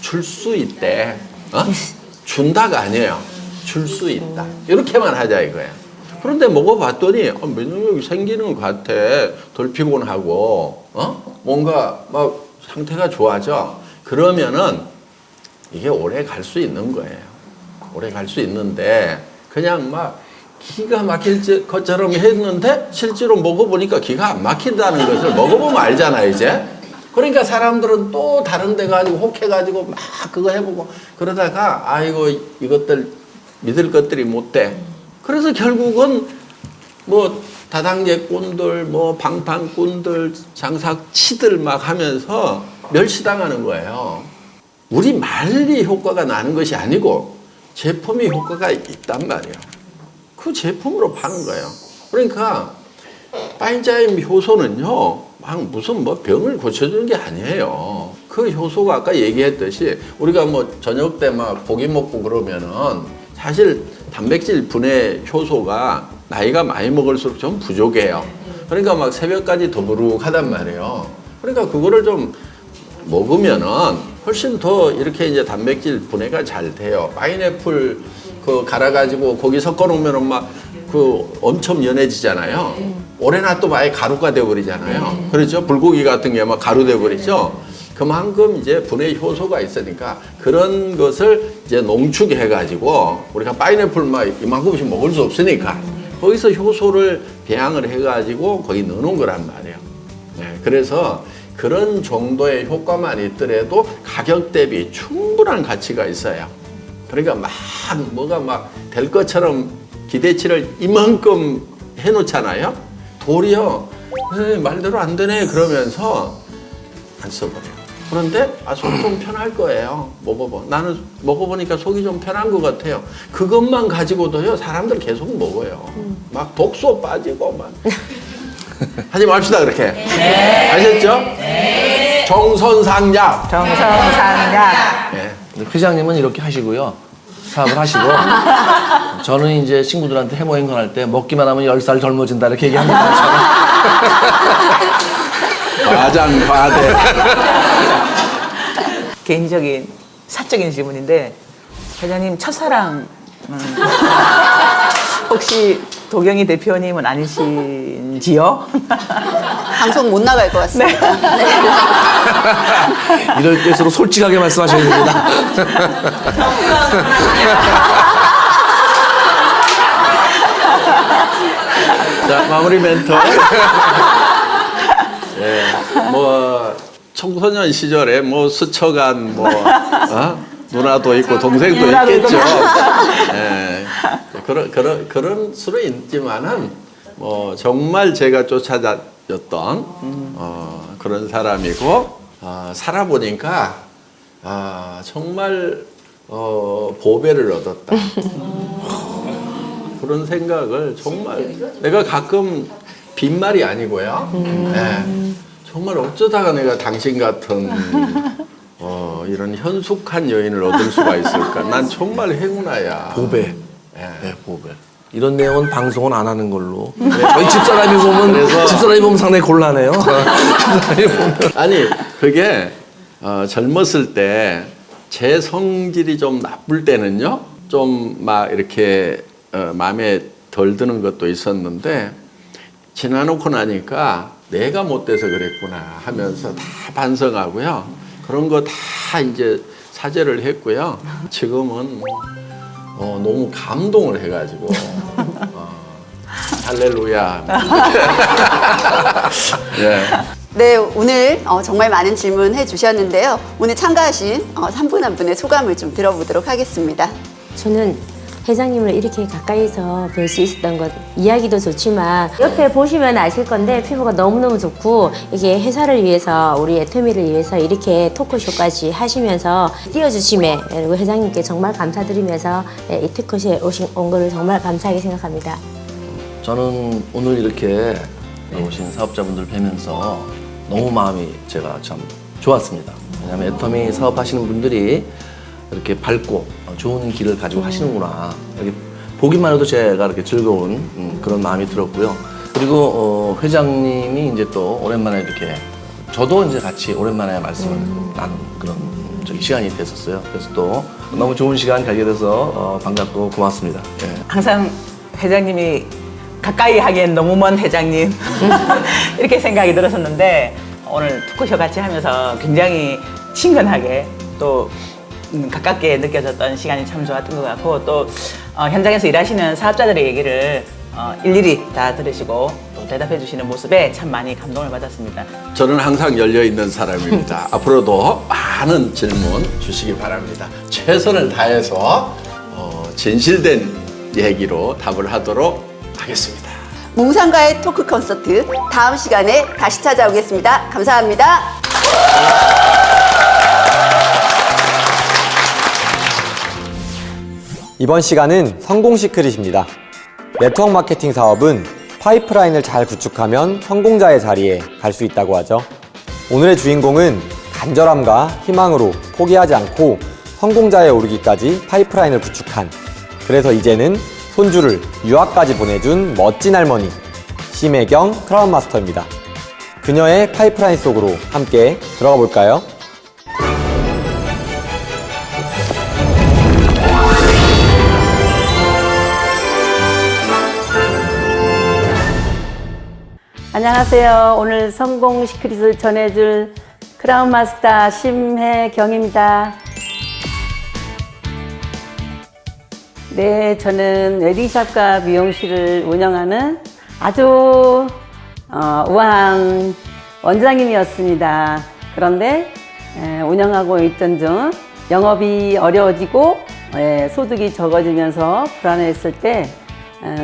[SPEAKER 7] 줄 수 있대. 준다가 아니에요. 줄 수 있다. 이렇게만 하자 이거야. 그런데 먹어봤더니 면역력이 생기는 것 같아. 덜 피곤하고 뭔가 막 상태가 좋아져. 그러면은 이게 오래 갈 수 있는 거예요. 오래 갈 수 있는데 그냥 막 기가 막힐 것처럼 했는데 실제로 먹어보니까 기가 안 막힌다는 것을 먹어보면 알잖아 이제. 그러니까 사람들은 또 다른 데 가지고 혹해가지고 막 그거 해보고 그러다가 아이고 이것들 믿을 것들이 못 돼. 그래서 결국은 뭐 다당제꾼들 뭐 방판꾼들 장사치들 막 하면서 멸시당하는 거예요. 우리 말이 효과가 나는 것이 아니고 제품이 효과가 있단 말이에요. 그 제품으로 파는 거예요. 그러니까 파인자임 효소는요, 막 무슨 뭐 병을 고쳐주는 게 아니에요. 그 효소가 아까 얘기했듯이 우리가 뭐 저녁 때 막 고기 먹고 그러면은 사실 단백질 분해 효소가 나이가 많이 먹을수록 좀 부족해요. 그러니까 막 새벽까지 더부룩하단 말이에요. 그러니까 그거를 좀 먹으면은 훨씬 더 이렇게 이제 단백질 분해가 잘 돼요. 파인애플 그 갈아가지고 고기 섞어 놓으면은 막 그 엄청 연해지잖아요. 오래 놔두면 아예 가루가 돼버리잖아요. 그렇죠? 불고기 같은 게 막 가루 돼버리죠. 그만큼 이제 분해 효소가 있으니까 그런 것을 이제 농축해가지고 우리가 파인애플 막 이만큼씩 먹을 수 없으니까 거기서 효소를 배양을 해가지고 거기 넣어놓은 거란 말이에요. 네, 그래서 그런 정도의 효과만 있더라도 가격 대비 충분한 가치가 있어요. 그러니까 막 뭐가 막 될 것처럼 기대치를 이만큼 해놓잖아요. 도리어 말대로 안 되네 그러면서 안 써버려요. 그런데 속이 좀 편할 거예요. 나는 먹어보니까 속이 좀 편한 것 같아요. 그것만 가지고도요 사람들 계속 먹어요. 막 독소 빠지고 막 하지 맙시다 그렇게. 네. 아셨죠? 네. 정선상약.
[SPEAKER 5] 정성상약.
[SPEAKER 7] 네.
[SPEAKER 4] 회장님은 이렇게 하시고요. 사업을 하시고 저는 이제 친구들한테 해모 행동할 때 먹기만 하면 10살 젊어진다 이렇게 얘기합니다.
[SPEAKER 7] 과장 과대.
[SPEAKER 5] 개인적인 사적인 질문인데 회장님 첫사랑 혹시 도경희 대표님은 아니신지요?
[SPEAKER 2] 방송 못 나갈 것 같습니다. 네.
[SPEAKER 4] 이럴 때일수록 솔직하게 말씀하셔야 됩니다.
[SPEAKER 7] 자, 마무리 멘트. 예, 뭐 청소년 시절에 뭐 스쳐간 뭐 누나도 있고 동생도 있겠죠. 예, 그런 수는 있지만은 뭐 정말 제가 쫓아다녔던 그런 사람이고 살아보니까 정말 보배를 얻었다. 그런 생각을 정말 내가 가끔 빈말이 아니고요. 네, 정말 어쩌다가 내가 당신 같은 이런 현숙한 여인을 얻을 수가 있을까? 난 정말 행운아야.
[SPEAKER 4] 보배. 네, 보배. 이런 내용은 방송은 안 하는 걸로. 네, 저희 집사람이 보면 집사람이 보면 상당히 곤란해요. 집사람이 보면.
[SPEAKER 7] 아니 그게 젊었을 때 제 성질이 좀 나쁠 때는요, 좀 막 이렇게 마음에 덜 드는 것도 있었는데 지나놓고 나니까 내가 못돼서 그랬구나 하면서 다 반성하고요. 그런 거 다 이제 사죄를 했고요. 지금은 너무 감동을 해가지고 할렐루야. 예.
[SPEAKER 2] 네, 오늘 정말 많은 질문 해주셨는데요. 오늘 참가하신 한 분 한 분의 소감을 좀 들어보도록 하겠습니다.
[SPEAKER 3] 저는 회장님을 이렇게 가까이서 뵐 수 있었던 것, 이야기도 좋지만 옆에 보시면 아실 건데 피부가 너무너무 좋고 이게 회사를 위해서 우리 애터미를 위해서 이렇게 토크쇼까지 하시면서 띄워주심에 그리고 회장님께 정말 감사드리면서 이 토크쇼에 온 거를 정말 감사하게 생각합니다.
[SPEAKER 4] 저는 오늘 이렇게 오신 사업자분들 뵈면서 너무 마음이 제가 참 좋았습니다. 왜냐하면 애터미 사업하시는 분들이 이렇게 밝고 좋은 길을 가지고 하시는구나. 이렇게 보기만 해도 제가 이렇게 즐거운 그런 마음이 들었고요. 그리고 회장님이 이제 또 오랜만에 이렇게 저도 이제 같이 오랜만에 말씀을 나눈 그런 시간이 됐었어요. 그래서 또 너무 좋은 시간 가게 돼서 반갑고 고맙습니다. 예.
[SPEAKER 5] 항상 회장님이 가까이 하기엔 너무 먼 회장님 이렇게 생각이 들었었는데 오늘 토크쇼 같이 하면서 굉장히 친근하게 또 가깝게 느껴졌던 시간이 참 좋았던 것 같고 또 현장에서 일하시는 사업자들의 얘기를 일일이 다 들으시고 또 대답해 주시는 모습에 참 많이 감동을 받았습니다.
[SPEAKER 7] 저는 항상 열려 있는 사람입니다. 앞으로도 많은 질문 주시기 바랍니다. 최선을 다해서 진실된 얘기로 답을 하도록 하겠습니다.
[SPEAKER 2] 뭉상가의 토크 콘서트 다음 시간에 다시 찾아오겠습니다. 감사합니다.
[SPEAKER 1] 이번 시간은 성공 시크릿입니다. 네트워크 마케팅 사업은 파이프라인을 잘 구축하면 성공자의 자리에 갈 수 있다고 하죠. 오늘의 주인공은 간절함과 희망으로 포기하지 않고 성공자에 오르기까지 파이프라인을 구축한, 그래서 이제는 손주를 유학까지 보내준 멋진 할머니 심혜경 크라운 마스터입니다. 그녀의 파이프라인 속으로 함께 들어가 볼까요?
[SPEAKER 10] 안녕하세요. 오늘 성공 시크릿을 전해줄 크라운 마스터 심혜경입니다. 네, 저는 웨딩샵과 미용실을 운영하는 아주 우아한 원장님이었습니다. 그런데 운영하고 있던 중 영업이 어려워지고 소득이 적어지면서 불안해했을 때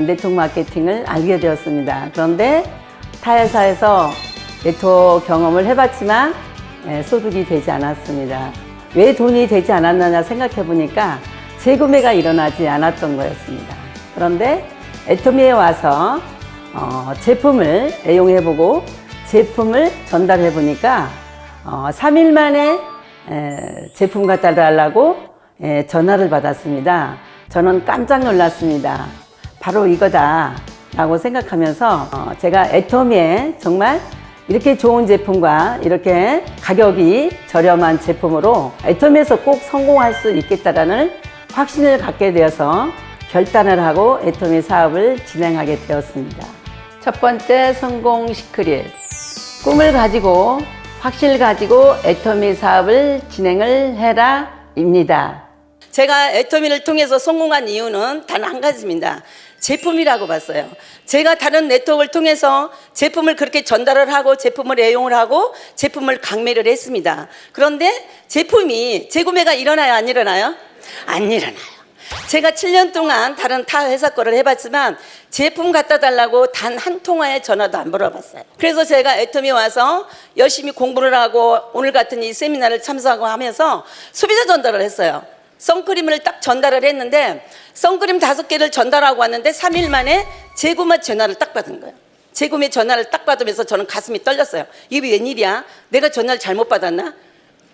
[SPEAKER 10] 네트워크 마케팅을 알게 되었습니다. 그런데 타 회사에서 네트워크 경험을 해봤지만 소득이 되지 않았습니다. 왜 돈이 되지 않았느냐 생각해 보니까 재구매가 일어나지 않았던 거였습니다. 그런데 애터미에 와서 제품을 애용해보고 제품을 전달해보니까 3일 만에 제품 갖다 달라고 전화를 받았습니다. 저는 깜짝 놀랐습니다. 바로 이거다 라고 생각하면서 제가 애터미에 정말 이렇게 좋은 제품과 이렇게 가격이 저렴한 제품으로 애터미에서 꼭 성공할 수 있겠다라는 확신을 갖게 되어서 결단을 하고 애터미 사업을 진행하게 되었습니다. 첫 번째 성공 시크릿, 꿈을 가지고 확신을 가지고 애터미 사업을 진행을 해라 입니다.
[SPEAKER 11] 제가 애터미를 통해서 성공한 이유는 단 한 가지입니다. 제품이라고 봤어요. 제가 다른 네트워크를 통해서 제품을 그렇게 전달을 하고 제품을 애용을 하고 제품을 강매를 했습니다. 그런데 제품이 재구매가 일어나요, 안 일어나요? 안 일어나요. 제가 7년 동안 다른 타 회사 거를 해봤지만 제품 갖다 달라고 단 한 통화의 전화도 안 걸어봤어요. 그래서 제가 애터미 와서 열심히 공부를 하고 오늘 같은 이 세미나를 참석하고 하면서 소비자 전달을 했어요. 선크림을 딱 전달을 했는데 선크림 5개를 전달하고 왔는데 3일 만에 재구매 전화를 딱 받은 거예요. 재구매 전화를 딱 받으면서 저는 가슴이 떨렸어요. 이게 웬일이야? 내가 전화를 잘못 받았나?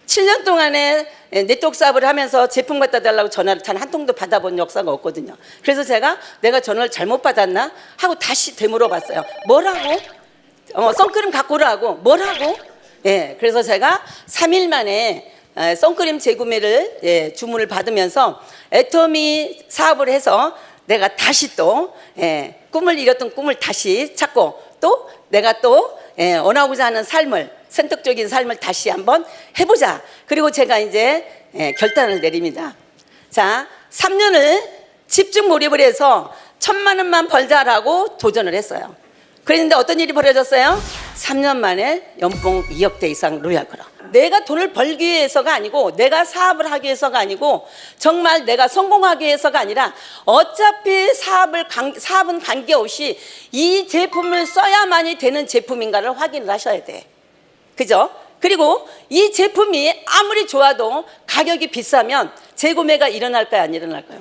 [SPEAKER 11] 7년 동안에 네트워크 사업을 하면서 제품 갖다 달라고 전화를 단 한 통도 받아본 역사가 없거든요. 그래서 제가 내가 전화를 잘못 받았나? 하고 다시 되물어봤어요. 뭐라고? 선크림 갖고 오라고. 뭐라고? 예, 그래서 제가 3일 만에 선크림 재구매를 주문을 받으면서 애터미 사업을 해서 내가 다시 또 꿈을 이뤘던 꿈을 다시 찾고 또 내가 또 원하고자 하는 삶을 선택적인 삶을 다시 한번 해보자. 그리고 제가 이제 결단을 내립니다. 자, 3년을 집중 몰입을 해서 1,000만 원만 벌자라고 도전을 했어요. 그랬는데 어떤 일이 벌어졌어요? 3년 만에 연봉 2억대 이상 로얄크라. 내가 돈을 벌기 위해서가 아니고 내가 사업을 하기 위해서가 아니고 정말 내가 성공하기 위해서가 아니라 어차피 사업은 관계없이 이 제품을 써야만이 되는 제품인가를 확인을 하셔야 돼. 그죠? 그리고 이 제품이 아무리 좋아도 가격이 비싸면 재구매가 일어날까요? 안 일어날까요?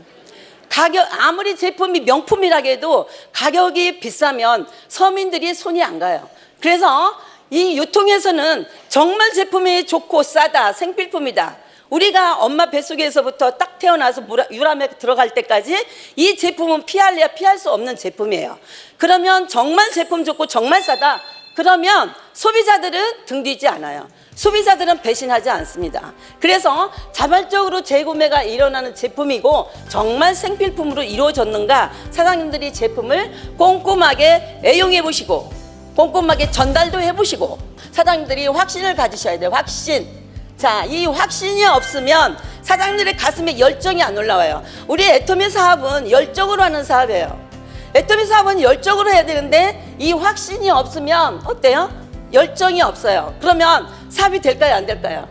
[SPEAKER 11] 아무리 제품이 명품이라고 해도 가격이 비싸면 서민들이 손이 안 가요. 그래서 이 유통에서는 정말 제품이 좋고 싸다, 생필품이다. 우리가 엄마 뱃속에서부터 딱 태어나서 유람에 들어갈 때까지 이 제품은 피할래야 피할 수 없는 제품이에요. 그러면 정말 제품 좋고 정말 싸다. 그러면 소비자들은 등 뒤지 않아요. 소비자들은 배신하지 않습니다. 그래서 자발적으로 재구매가 일어나는 제품이고 정말 생필품으로 이루어졌는가 사장님들이 제품을 꼼꼼하게 애용해 보시고 꼼꼼하게 전달도 해보시고 사장님들이 확신을 가지셔야 돼요. 확신. 자, 이 확신이 없으면 사장님들의 가슴에 열정이 안 올라와요. 우리 애터미 사업은 열정으로 하는 사업이에요. 애터미 사업은 열정으로 해야 되는데 이 확신이 없으면 어때요? 열정이 없어요. 그러면 사업이 될까요? 안 될까요?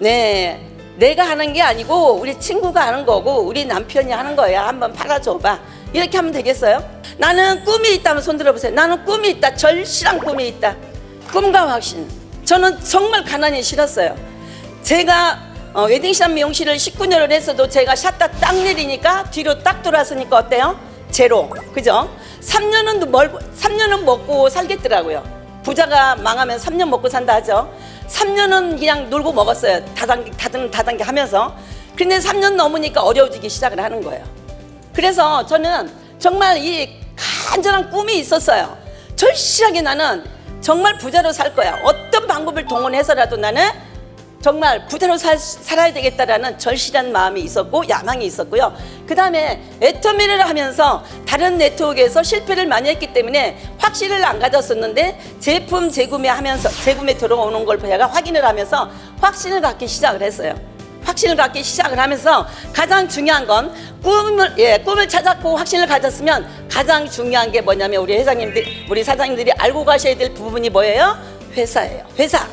[SPEAKER 11] 네, 내가 하는 게 아니고 우리 친구가 하는 거고 우리 남편이 하는 거야. 한번 팔아줘봐. 이렇게 하면 되겠어요? 나는 꿈이 있다면 손 들어보세요. 나는 꿈이 있다. 절실한 꿈이 있다. 꿈과 확신. 저는 정말 가난이 싫었어요. 제가 웨딩샵 미용실을 19년을 했어도 제가 샷다 딱 내리니까 뒤로 딱 돌아서니까 어때요? 제로. 그죠? 3년은 먹고 살겠더라고요. 부자가 망하면 3년 먹고 산다 하죠. 3년은 그냥 놀고 먹었어요. 다단계 하면서. 근데 3년 넘으니까 어려워지기 시작을 하는 거예요. 그래서 저는 정말 이 간절한 꿈이 있었어요. 절실하게 나는 정말 부자로 살 거야. 어떤 방법을 동원해서라도 나는 정말 부자로 살아야 되겠다라는 절실한 마음이 있었고 야망이 있었고요. 그 다음에 애터미를 하면서 다른 네트워크에서 실패를 많이 했기 때문에 확신을 안 가졌었는데 제품 재구매 들어오는 걸 제가 확인을 하면서 확신을 갖기 시작을 했어요. 확신을 갖기 시작을 하면서 가장 중요한 건 꿈을 찾았고 확신을 가졌으면 가장 중요한 게 뭐냐면 우리 사장님들이 알고 가셔야 될 부분이 뭐예요? 회사예요. 회사.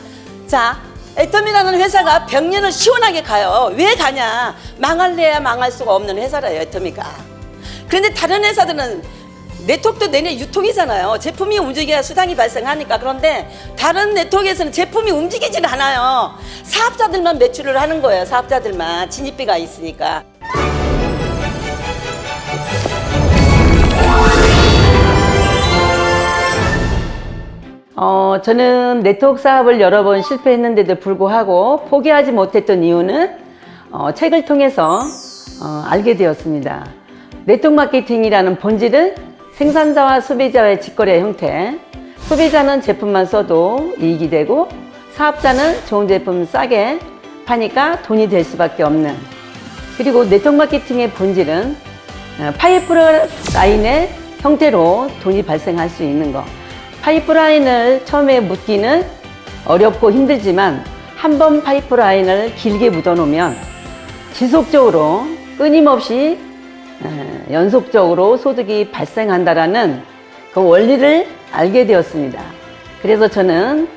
[SPEAKER 11] 자, 애터미라는 회사가 100년을 시원하게 가요. 왜 가냐? 망할래야 망할 수가 없는 회사라요, 애터미가. 그런데 다른 회사들은 네트워크도 내내 유통이잖아요. 제품이 움직여야 수당이 발생하니까. 그런데 다른 네트워크에서는 제품이 움직이질 않아요. 사업자들만 매출을 하는 거예요. 사업자들만. 진입비가 있으니까.
[SPEAKER 10] 저는 네트워크 사업을 여러 번 실패했는데도 불구하고 포기하지 못했던 이유는 책을 통해서 알게 되었습니다. 네트워크 마케팅이라는 본질은 생산자와 소비자의 직거래 형태. 소비자는 제품만 써도 이익이 되고 사업자는 좋은 제품 싸게 파니까 돈이 될 수밖에 없는. 그리고 네트워크 마케팅의 본질은 파이프라인의 형태로 돈이 발생할 수 있는 것. 파이프라인을 처음에 묻기는 어렵고 힘들지만 한번 파이프라인을 길게 묻어놓으면 지속적으로 끊임없이 연속적으로 소득이 발생한다라는 그 원리를 알게 되었습니다. 그래서 저는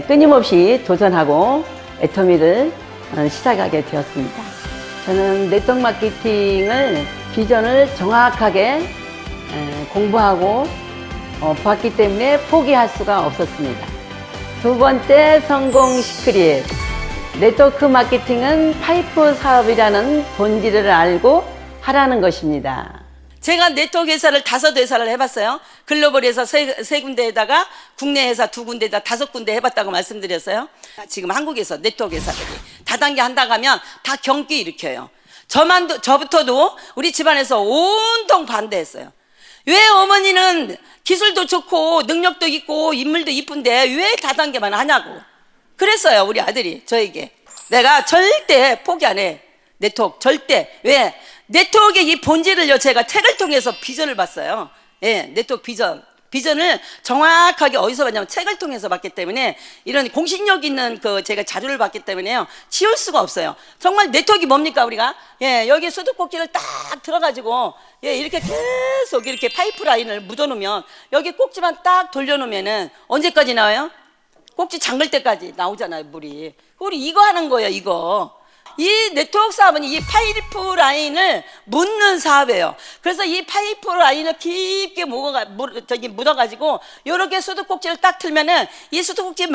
[SPEAKER 10] 끊임없이 도전하고 애터미를 시작하게 되었습니다. 저는 네트워크 마케팅을 비전을 정확하게 공부하고 봤기 때문에 포기할 수가 없었습니다. 두 번째 성공 시크릿. 네트워크 마케팅은 파이프 사업이라는 본질을 알고 하라는 것입니다.
[SPEAKER 11] 제가 네트워크 회사를 5회사를 해봤어요. 글로벌 회사 3군데에다가 국내 회사 2군데에다 5군데 해봤다고 말씀드렸어요. 지금 한국에서 네트워크 회사들이 다단계 한다고 하면 다 경기 일으켜요. 저부터도 우리 집안에서 온통 반대했어요. 왜 어머니는 기술도 좋고 능력도 있고 인물도 이쁜데 왜 다단계만 하냐고 그랬어요. 우리 아들이 저에게. 내가 절대 포기 안 해. 네트워크 절대. 왜? 네트워크의 이 본질을요 제가 책을 통해서 비전을 봤어요. 예, 네트워크 비전을 정확하게 어디서 봤냐면 책을 통해서 봤기 때문에 이런 공신력 있는 제가 자료를 봤기 때문에요 지울 수가 없어요. 정말 네트워크가 뭡니까 우리가? 예, 여기 수도꼭지를 딱 들어가지고 예, 이렇게 계속 이렇게 파이프라인을 묻어놓으면 여기 꼭지만 딱 돌려놓으면은 언제까지 나와요? 꼭지 잠글 때까지 나오잖아요 물이. 우리 이거 하는 거예요 이거. 이 네트워크 사업은 이 파이프 라인을 묻는 사업이에요. 그래서 이 파이프 라인을 깊게 묻어가지고 요렇게 수도꼭지를 딱 틀면은 이 수도꼭지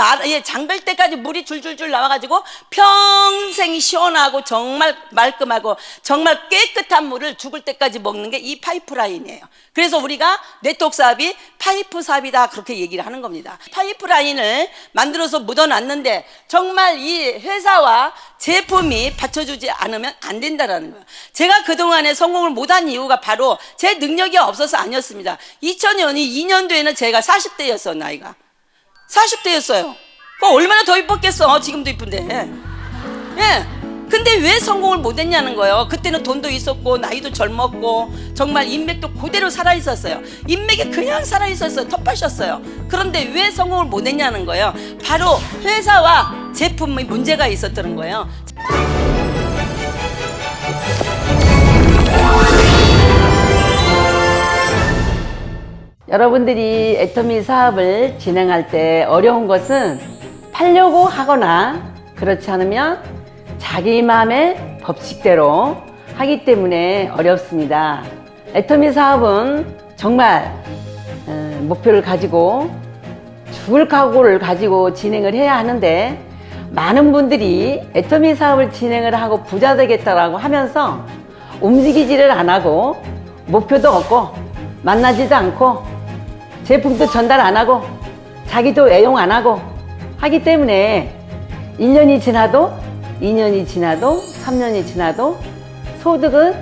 [SPEAKER 11] 잠글 때까지 물이 줄줄줄 나와가지고 평생 시원하고 정말 말끔하고 정말 깨끗한 물을 죽을 때까지 먹는 게 이 파이프 라인이에요. 그래서 우리가 네트워크 사업이 파이프 사업이다 그렇게 얘기를 하는 겁니다. 파이프 라인을 만들어서 묻어놨는데 정말 이 회사와 제품이 받쳐주지 않으면 안 된다라는 거예요. 제가 그동안에 성공을 못한 이유가 바로 제 능력이 없어서 아니었습니다. 2002년도에는 제가 40대였어요. 나이가 40대였어요. 그거 얼마나 더 이뻤겠어. 지금도 이쁜데. 예. 근데 왜 성공을 못했냐는 거예요. 그때는 돈도 있었고 나이도 젊었고 정말 인맥도 그대로 살아있었어요. 인맥이 그냥 살아있었어요. 텃밭이었어요. 그런데 왜 성공을 못했냐는 거예요. 바로 회사와 제품의 문제가 있었다는 거예요.
[SPEAKER 10] 여러분들이 애터미 사업을 진행할 때 어려운 것은 팔려고 하거나 그렇지 않으면 자기 마음의 법칙대로 하기 때문에 어렵습니다. 애터미 사업은 정말 목표를 가지고 죽을 각오를 가지고 진행을 해야 하는데 많은 분들이 애터미 사업을 진행을 하고 부자 되겠다라고 하면서 움직이지를 안 하고 목표도 없고 만나지도 않고 제품도 전달 안 하고 자기도 애용 안 하고 하기 때문에 1년이 지나도 2년이 지나도 3년이 지나도 소득은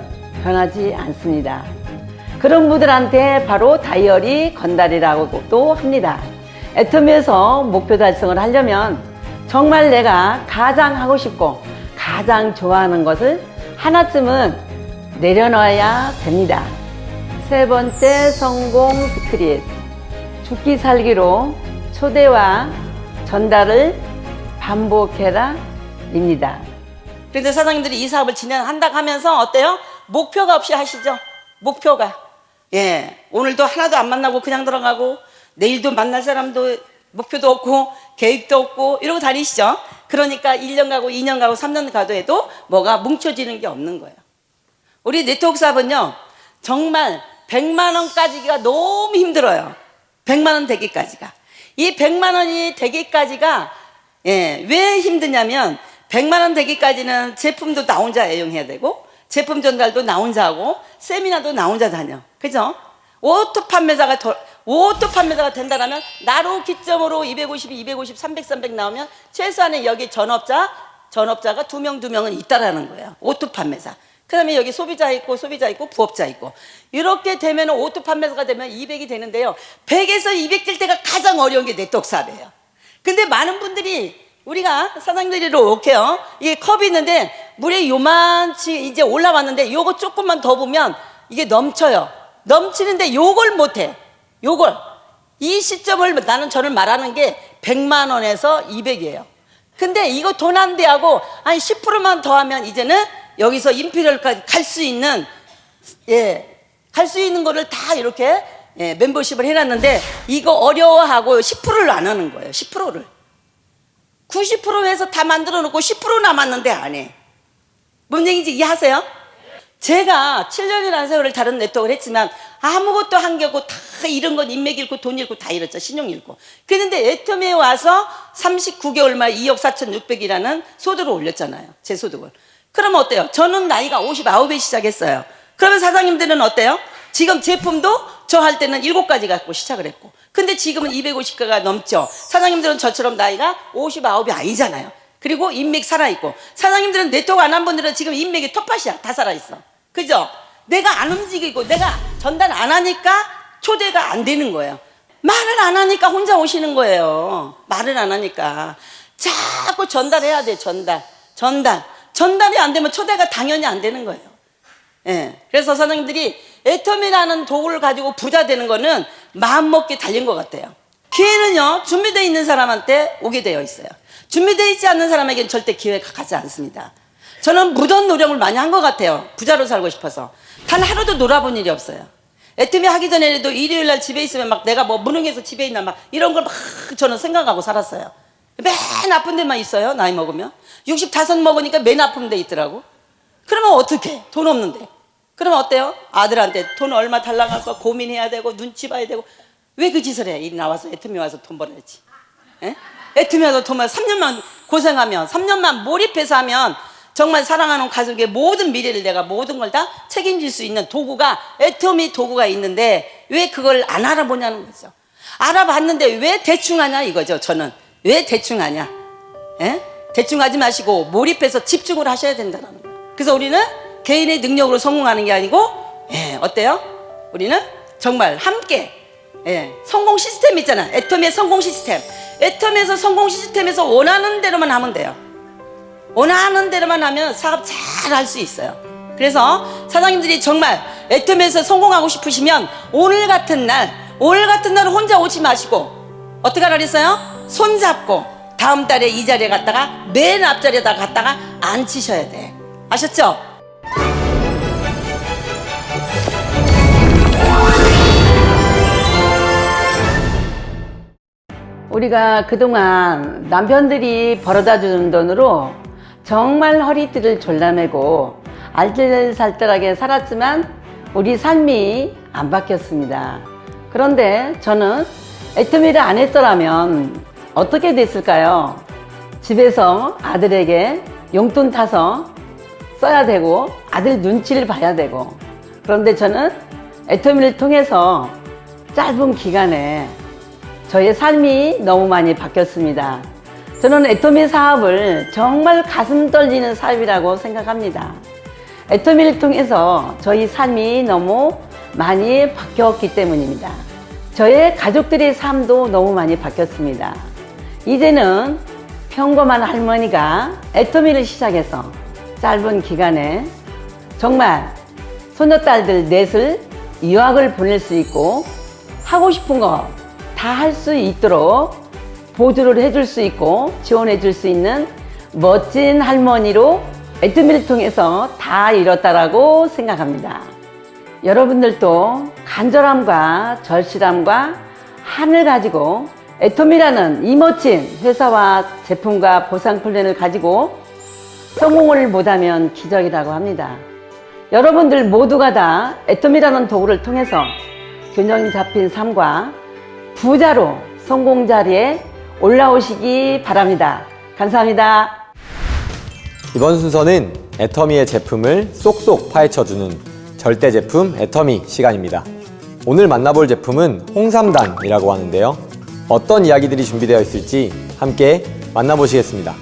[SPEAKER 10] 변하지 않습니다. 그런 분들한테 바로 다이어리 건달이라고도 합니다. 애터미에서 목표 달성을 하려면 정말 내가 가장 하고 싶고 가장 좋아하는 것을 하나쯤은 내려놔야 됩니다. 세 번째 성공 스크립. 죽기 살기로 초대와 전달을 반복해라 입니다.
[SPEAKER 11] 그런데 사장님들이 이 사업을 진행한다고 하면서 어때요? 목표가 없이 하시죠. 목표가. 예, 오늘도 하나도 안 만나고 그냥 들어가고 내일도 만날 사람도 목표도 없고 계획도 없고 이러고 다니시죠. 그러니까 1년 가고 2년 가고 3년 가도 해도 뭐가 뭉쳐지는 게 없는 거예요. 우리 네트워크 사업은요, 정말 100만 원까지가 너무 힘들어요. 100만 원 되기까지가. 이 100만 원이 되기까지가 왜 힘드냐면 100만 원 되기까지는 제품도 나 혼자 애용해야 되고 제품 전달도 나 혼자 하고 세미나도 나 혼자 다녀. 그죠? 오토 판매사가 된다라면 나로 기점으로 250, 300, 300 나오면 최소한의 여기 전업자가 2명은 있다라는 거예요. 오토 판매사. 그 다음에 여기 소비자 있고 부업자 있고 이렇게 되면 오토 판매사가 되면 200이 되는데요. 100에서 200 될 때가 가장 어려운 게 네트워크 사업이에요. 근데 많은 분들이 우리가 사장님들이 이렇게요. 이게 컵이 있는데 물에 요만치 이제 올라왔는데 요거 조금만 더 보면 이게 넘쳐요. 넘치는데 요걸 못해. 요걸. 이 시점을 저는 말하는 게 100만 원에서 200이에요. 근데 이거 돈 안 돼 하고 한 10%만 더 하면 이제는 여기서 임피리얼까지 갈 수 있는 갈 수 있는 거를 다 이렇게 멤버십을 해놨는데 이거 어려워하고 10%를 안 하는 거예요. 10%를 90% 해서 다 만들어 놓고 10% 남았는데 안 해. 뭔 얘기인지 이해하세요? 제가 7년이라는 세월을 다른 네트워크를 했지만 아무것도 한 게 없고 다 잃은 건 인맥 잃고 돈 잃고 다 잃었죠. 신용 잃고. 그런데 애터미에 와서 39개월 만에 2억 4,600이라는 소득을 올렸잖아요. 제 소득을. 그러면 어때요? 저는 나이가 59에 시작했어요. 그러면 사장님들은 어때요? 지금 제품도 저 할 때는 7가지 갖고 시작을 했고 근데 지금은 250가가 넘죠. 사장님들은 저처럼 나이가 59이 아니잖아요. 그리고 인맥 살아있고 사장님들은 네트워크 안 한 분들은 지금 인맥이 텃밭이야. 다 살아있어. 그죠? 내가 안 움직이고 내가 전달 안 하니까 초대가 안 되는 거예요. 말을 안 하니까 혼자 오시는 거예요. 말을 안 하니까 자꾸 전달해야 돼. 전달이 안 되면 초대가 당연히 안 되는 거예요. 그래서 사장님들이 애터미라는 도구를 가지고 부자 되는 거는 마음먹기에 달린 것 같아요. 기회는요, 준비되어 있는 사람한테 오게 되어 있어요. 준비되어 있지 않는 사람에게는 절대 기회가 가지 않습니다. 저는 무던 노력을 많이 한 것 같아요. 부자로 살고 싶어서. 단 하루도 놀아본 일이 없어요. 애터미 하기 전에도 일요일 날 집에 있으면 막 내가 뭐 무능해서 집에 있나 막 이런 걸 막 저는 생각하고 살았어요. 맨 아픈 데만 있어요. 나이 먹으면. 65 먹으니까 맨 아픈 데 있더라고. 그러면 어떡해? 돈 없는데. 그러면 어때요? 아들한테 돈 얼마 달라고 할까 고민해야 되고 눈치 봐야 되고 왜 그 짓을 해? 이 나와서 애터미 와서 돈 벌어야지. 애터미 와서 돈 벌어 3년만 고생하면 3년만 몰입해서 하면 정말 사랑하는 가족의 모든 미래를 내가 모든 걸 다 책임질 수 있는 도구가 애터미 도구가 있는데 왜 그걸 안 알아보냐는 거죠. 알아봤는데 왜 대충 하냐 이거죠. 저는 왜 대충 하냐. 대충 하지 마시고 몰입해서 집중을 하셔야 된다는 거예요. 그래서 우리는 개인의 능력으로 성공하는 게 아니고 어때요? 우리는 정말 함께 예, 성공 시스템 있잖아. 애터미의 성공 시스템. 애터미에서 성공 시스템에서 원하는 대로만 하면 돼요. 원하는 대로만 하면 사업 잘 할 수 있어요. 그래서 사장님들이 정말 애터미에서 성공하고 싶으시면 오늘 같은 날 혼자 오지 마시고 어떻게 하라 그랬어요? 손잡고 다음 달에 이 자리에 갔다가 맨 앞자리에다 갔다가 앉히셔야 돼. 아셨죠?
[SPEAKER 10] 우리가 그동안 남편들이 벌어다 주는 돈으로 정말 허리띠를 졸라매고 알뜰살뜰하게 살았지만 우리 삶이 안 바뀌었습니다. 그런데 저는 애터미를 안 했더라면 어떻게 됐을까요? 집에서 아들에게 용돈 타서 써야 되고 아들 눈치를 봐야 되고, 그런데 저는 애터미를 통해서 짧은 기간에 저의 삶이 너무 많이 바뀌었습니다. 저는 애터미 사업을 정말 가슴 떨리는 사업이라고 생각합니다. 애터미를 통해서 저희 삶이 너무 많이 바뀌었기 때문입니다. 저의 가족들의 삶도 너무 많이 바뀌었습니다. 이제는 평범한 할머니가 애터미를 시작해서 짧은 기간에 정말 손녀딸들 넷을 유학을 보낼 수 있고 하고 싶은 거 다 할 수 있도록 보조를 해줄 수 있고 지원해 줄 수 있는 멋진 할머니로 애터미를 통해서 다 이뤘다라고 생각합니다. 여러분들도 간절함과 절실함과 한을 가지고 애터미라는 이 멋진 회사와 제품과 보상 플랜을 가지고 성공을 못하면 기적이라고 합니다. 여러분들 모두가 다 애터미라는 도구를 통해서 균형 잡힌 삶과 부자로 성공 자리에 올라오시기 바랍니다. 감사합니다.
[SPEAKER 1] 이번 순서는 애터미의 제품을 쏙쏙 파헤쳐주는 절대 제품 애터미 시간입니다. 오늘 만나볼 제품은 홍삼단이라고 하는데요. 어떤 이야기들이 준비되어 있을지 함께 만나보시겠습니다.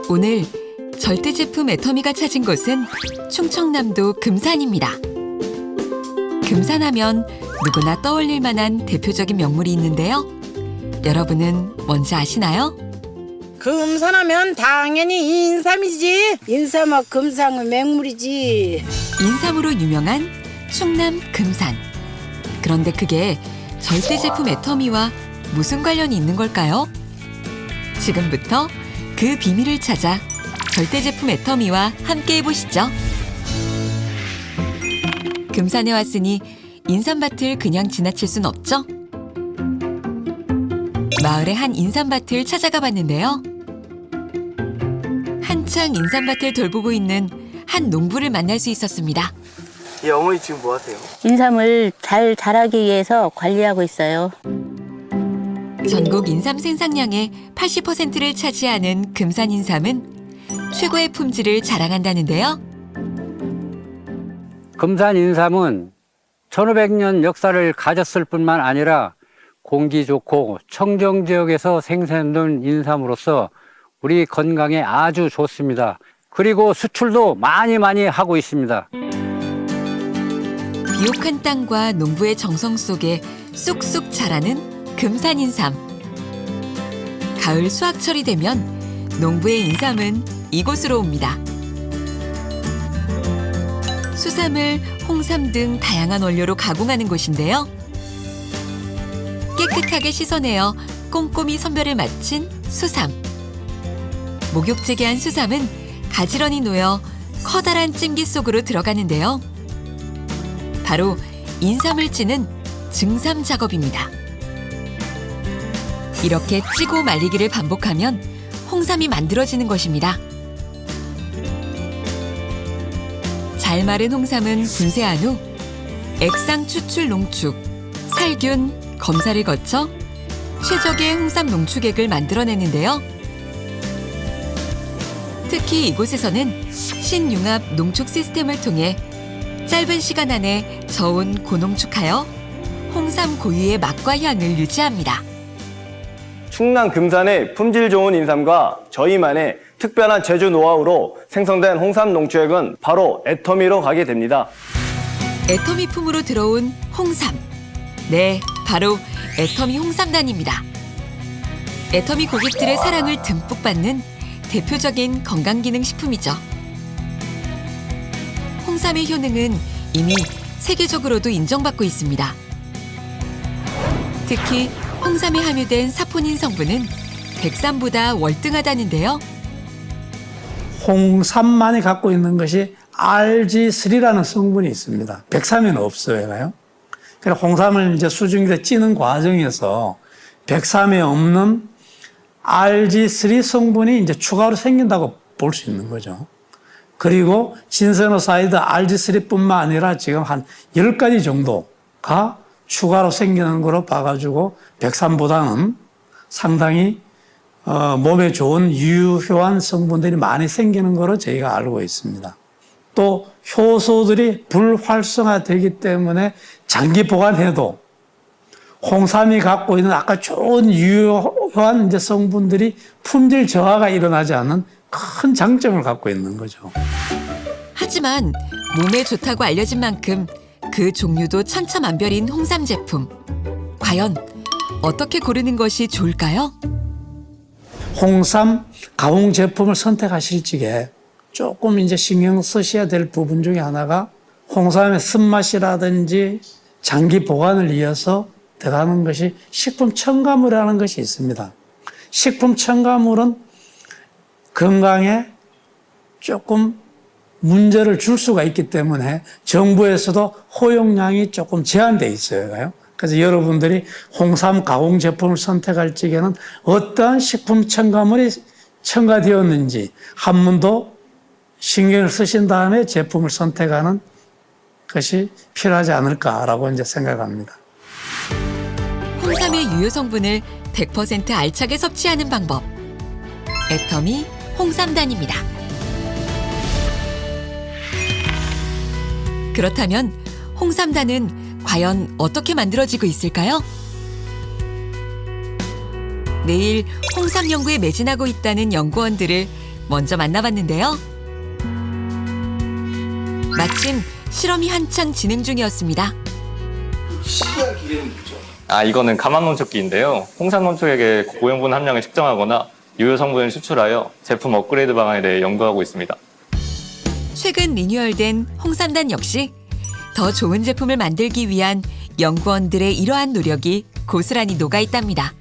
[SPEAKER 12] 오늘 절대 제품 애터미가 찾은 곳은 충청남도 금산입니다. 금산하면 누구나 떠올릴 만한 대표적인 명물이 있는데요. 여러분은 뭔지 아시나요?
[SPEAKER 13] 금산하면 당연히 인삼이지. 인삼과 금상은 맹물이지.
[SPEAKER 12] 인삼으로 유명한 충남 금산. 그런데 그게 절대 제품 애터미와 무슨 관련이 있는 걸까요? 지금부터 그 비밀을 찾아 절대 제품 애터미와 함께 해보시죠. 금산에 왔으니 인삼밭을 그냥 지나칠 순 없죠? 마을의 한 인삼밭을 찾아가 봤는데요. 한창 인삼밭을 돌보고 있는 한 농부를 만날 수 있었습니다.
[SPEAKER 14] 예, 어머니 지금 뭐 하세요?
[SPEAKER 15] 인삼을 잘 자라기 위해서 관리하고 있어요.
[SPEAKER 12] 전국 인삼 생산량의 80%를 차지하는 금산 인삼은 최고의 품질을 자랑한다는데요.
[SPEAKER 16] 금산 인삼은 1500년 역사를 가졌을 뿐만 아니라 공기 좋고 청정 지역에서 생산된 인삼으로서 우리 건강에 아주 좋습니다. 그리고 수출도 많이 하고 있습니다.
[SPEAKER 12] 비옥한 땅과 농부의 정성 속에 쑥쑥 자라는 금산 인삼. 가을 수확철이 되면 농부의 인삼은 이곳으로 옵니다. 수삼을 홍삼 등 다양한 원료로 가공하는 곳인데요. 깨끗하게 씻어내어 꼼꼼히 선별을 마친 수삼. 목욕제게한 수삼은 가지런히 놓여 커다란 찜기 속으로 들어가는데요. 바로 인삼을 찌는 증삼 작업입니다. 이렇게 찌고 말리기를 반복하면 홍삼이 만들어지는 것입니다. 잘 마른 홍삼은 분쇄한 후 액상 추출 농축, 살균, 검사를 거쳐 최적의 홍삼 농축액을 만들어내는데요. 특히 이곳에서는 신융합 농축 시스템을 통해 짧은 시간 안에 저온 고농축하여 홍삼 고유의 맛과 향을 유지합니다.
[SPEAKER 14] 충남 금산의 품질 좋은 인삼과 저희만의 특별한 제조 노하우로 생성된 홍삼 농축액은 바로 애터미로 가게 됩니다.
[SPEAKER 12] 애터미 품으로 들어온 홍삼. 네, 바로 애터미 홍삼단입니다. 애터미 고객들의 사랑을 듬뿍 받는 대표적인 건강기능식품이죠. 홍삼의 효능은 이미 세계적으로도 인정받고 있습니다. 특히 홍삼에 함유된 사포닌 성분은 백삼보다 월등하다는데요.
[SPEAKER 17] 홍삼만이 갖고 있는 것이 RG3라는 성분이 있습니다. 백삼에는 없어요. 그래서 홍삼을 이제 수증기에 찌는 과정에서 백삼에 없는 RG3 성분이 이제 추가로 생긴다고 볼 수 있는 거죠. 그리고 진세노사이드 RG3뿐만 아니라 지금 한 10가지 정도가 추가로 생기는 거로 봐가지고 백삼보다는 상당히 몸에 좋은 유효한 성분들이 많이 생기는 거로 저희가 알고 있습니다. 또 효소들이 불활성화되기 때문에 장기 보관해도 홍삼이 갖고 있는 아까 좋은 유효한 이제 성분들이 품질 저하가 일어나지 않는 큰 장점을 갖고 있는 거죠.
[SPEAKER 12] 하지만 몸에 좋다고 알려진 만큼 그 종류도 천차만별인 홍삼 제품. 과연 어떻게 고르는 것이 좋을까요?
[SPEAKER 17] 홍삼 가공 제품을 선택하실 적에 조금 이제 신경 쓰셔야 될 부분 중에 하나가 홍삼의 쓴맛이라든지 장기 보관을 위해서 들어가는 것이 식품 첨가물이라는 것이 있습니다. 식품 첨가물은 건강에 조금 문제를 줄 수가 있기 때문에 정부에서도 허용량이 조금 제한되어 있어요. 그래서 여러분들이 홍삼 가공 제품을 선택할 적에는 어떠한 식품 첨가물이 첨가되었는지 한 번 더 신경을 쓰신 다음에 제품을 선택하는 것이 필요하지 않을까라고 이제 생각합니다.
[SPEAKER 12] 홍삼의 유효 성분을 100% 알차게 섭취하는 방법. 애터미 홍삼단입니다. 그렇다면 홍삼단은 과연 어떻게 만들어지고 있을까요? 내일 홍삼 연구에 매진하고 있다는 연구원들을 먼저 만나봤는데요. 마침 실험이 한창 진행 중이었습니다.
[SPEAKER 18] 시리얼 기계는 뭐죠? 이거는 가만 농축기인데요. 홍삼 농축액의 고형분 함량을 측정하거나 유효 성분을 추출하여 제품 업그레이드 방안에 대해 연구하고 있습니다.
[SPEAKER 12] 최근 리뉴얼된 홍삼단 역시 더 좋은 제품을 만들기 위한 연구원들의 이러한 노력이 고스란히 녹아있답니다.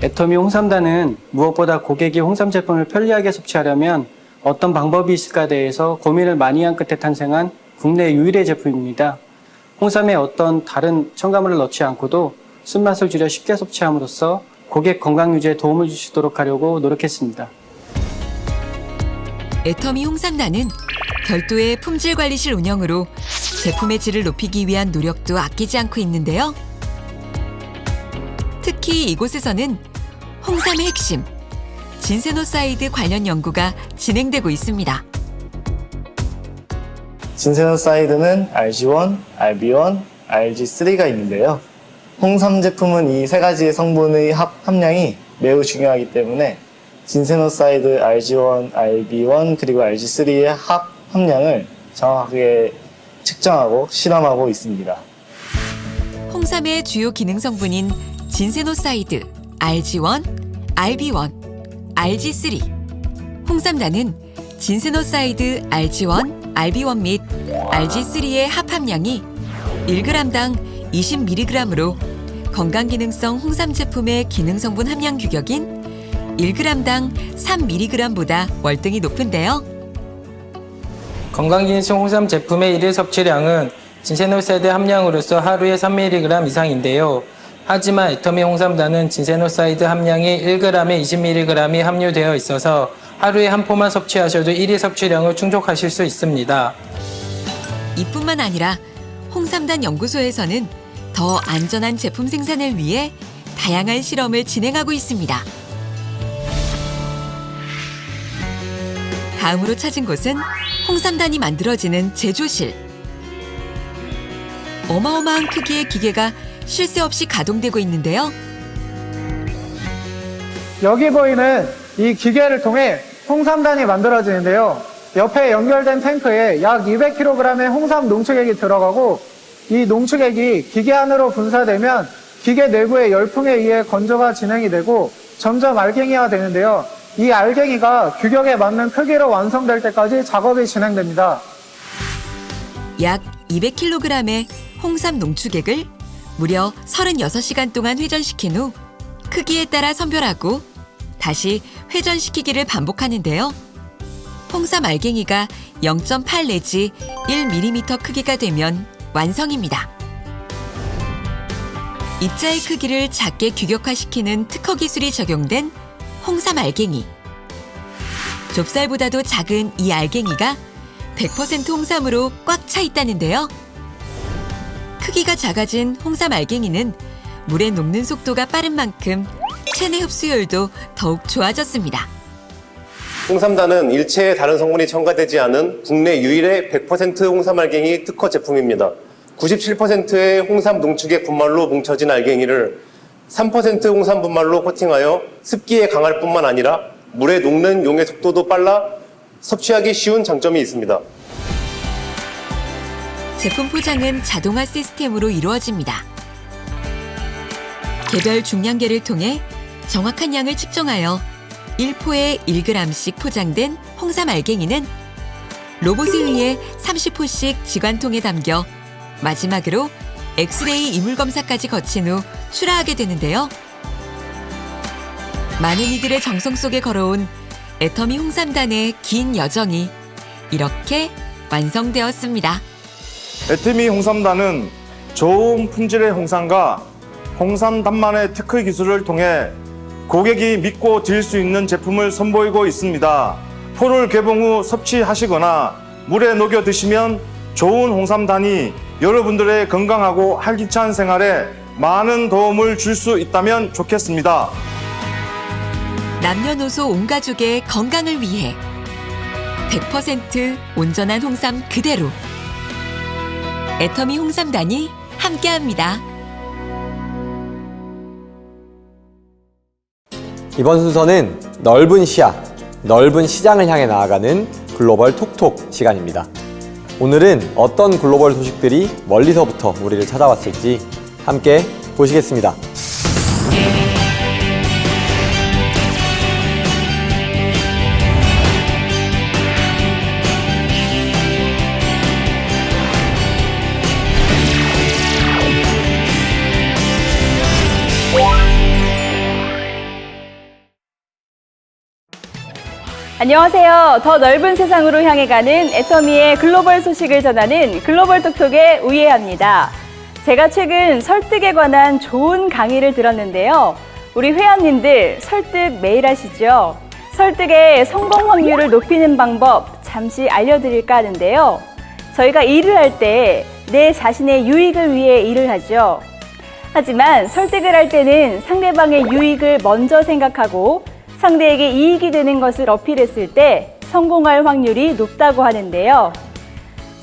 [SPEAKER 19] 애터미 홍삼단은 무엇보다 고객이 홍삼 제품을 편리하게 섭취하려면 어떤 방법이 있을까에 대해서 고민을 많이 한 끝에 탄생한 국내 유일의 제품입니다. 홍삼에 어떤 다른 첨가물을 넣지 않고도 쓴맛을 줄여 쉽게 섭취함으로써 고객 건강 유지에 도움을 주시도록 하려고 노력했습니다.
[SPEAKER 12] 애터미 홍삼단은 별도의 품질관리실 운영으로 제품의 질을 높이기 위한 노력도 아끼지 않고 있는데요. 특히 이곳에서는 홍삼의 핵심, 진세노사이드 관련 연구가 진행되고 있습니다.
[SPEAKER 20] 진세노사이드는 RG1, RB1, RG3가 있는데요. 홍삼 제품은 이 세 가지의 성분의 함량이 매우 중요하기 때문에 진세노사이드 RG1, RB1 그리고 RG3의 함량을 정확하게 측정하고 실험하고 있습니다.
[SPEAKER 12] 홍삼의 주요 기능 성분인 진세노사이드, RG1, RB1, RG3. 홍삼단은 진세노사이드 RG1, RB1 및 RG3의 합함량이 1g당 20mg으로 건강기능성 홍삼 제품의 기능성분 함량 규격인 1g당 3mg보다 월등히 높은데요.
[SPEAKER 19] 건강기능성 홍삼 제품의 일일 섭취량은 진세노사이드 함량으로서 하루에 3mg 이상인데요. 하지만 애터미 홍삼단은 진세노사이드 함량이 1g에 20mg이 함유되어 있어서 하루에 한 포만 섭취하셔도 일일 섭취량을 충족하실 수 있습니다.
[SPEAKER 12] 이뿐만 아니라 홍삼단 연구소에서는 더 안전한 제품 생산을 위해 다양한 실험을 진행하고 있습니다. 다음으로 찾은 곳은 홍삼단이 만들어지는 제조실. 어마어마한 크기의 기계가 쉴 새 없이 가동되고 있는데요.
[SPEAKER 21] 여기 보이는 이 기계를 통해 홍삼단이 만들어지는데요. 옆에 연결된 탱크에 약 200kg의 홍삼 농축액이 들어가고 이 농축액이 기계 안으로 분사되면 기계 내부의 열풍에 의해 건조가 진행이 되고 점점 알갱이화 되는데요. 이 알갱이가 규격에 맞는 크기로 완성될 때까지 작업이 진행됩니다.
[SPEAKER 12] 약 200kg의 홍삼 농축액을 무려 36시간 동안 회전시킨 후 크기에 따라 선별하고 다시 회전시키기를 반복하는데요. 홍삼 알갱이가 0.8 내지 1mm 크기가 되면 완성입니다. 입자의 크기를 작게 규격화시키는 특허 기술이 적용된 홍삼 알갱이. 좁쌀보다도 작은 이 알갱이가 100% 홍삼으로 꽉 차 있다는데요. 크기가 작아진 홍삼 알갱이는 물에 녹는 속도가 빠른 만큼 체내 흡수율도 더욱 좋아졌습니다.
[SPEAKER 22] 홍삼단은 일체의 다른 성분이 첨가되지 않은 국내 유일의 100% 홍삼 알갱이 특허 제품입니다. 97%의 홍삼 농축액 분말로 뭉쳐진 알갱이를 3% 홍삼 분말로 코팅하여 습기에 강할 뿐만 아니라 물에 녹는 용의 속도도 빨라 섭취하기 쉬운 장점이 있습니다.
[SPEAKER 12] 제품 포장은 자동화 시스템으로 이루어집니다. 개별 중량계를 통해 정확한 양을 측정하여 1포에 1g씩 포장된 홍삼 알갱이는 로봇에 의해 30포씩 지관통에 담겨 마지막으로 엑스레이 이물 검사까지 거친 후 출하하게 되는데요. 많은 이들의 정성 속에 걸어온 애터미 홍삼단의 긴 여정이 이렇게 완성되었습니다.
[SPEAKER 23] 애터미 홍삼단은 좋은 품질의 홍삼과 홍삼단만의 특허 기술을 통해 고객이 믿고 드릴 수 있는 제품을 선보이고 있습니다. 포를 개봉 후 섭취하시거나 물에 녹여 드시면 좋은 홍삼단이 여러분들의 건강하고 활기찬 생활에 많은 도움을 줄 수 있다면 좋겠습니다.
[SPEAKER 12] 남녀노소 온 가족의 건강을 위해 100% 온전한 홍삼 그대로 애터미 홍삼단이 함께합니다.
[SPEAKER 1] 이번 순서는 넓은 시야, 넓은 시장을 향해 나아가는 글로벌 톡톡 시간입니다. 오늘은 어떤 글로벌 소식들이 멀리서부터 우리를 찾아왔을지 함께 보시겠습니다.
[SPEAKER 24] 안녕하세요. 더 넓은 세상으로 향해 가는 애터미의 글로벌 소식을 전하는 글로벌 톡톡의 우예합니다. 제가 최근 설득에 관한 좋은 강의를 들었는데요. 우리 회원님들 설득 매일 하시죠? 설득의 성공 확률을 높이는 방법 잠시 알려드릴까 하는데요. 저희가 일을 할 때 내 자신의 유익을 위해 일을 하죠. 하지만 설득을 할 때는 상대방의 유익을 먼저 생각하고 상대에게 이익이 되는 것을 어필했을 때 성공할 확률이 높다고 하는데요.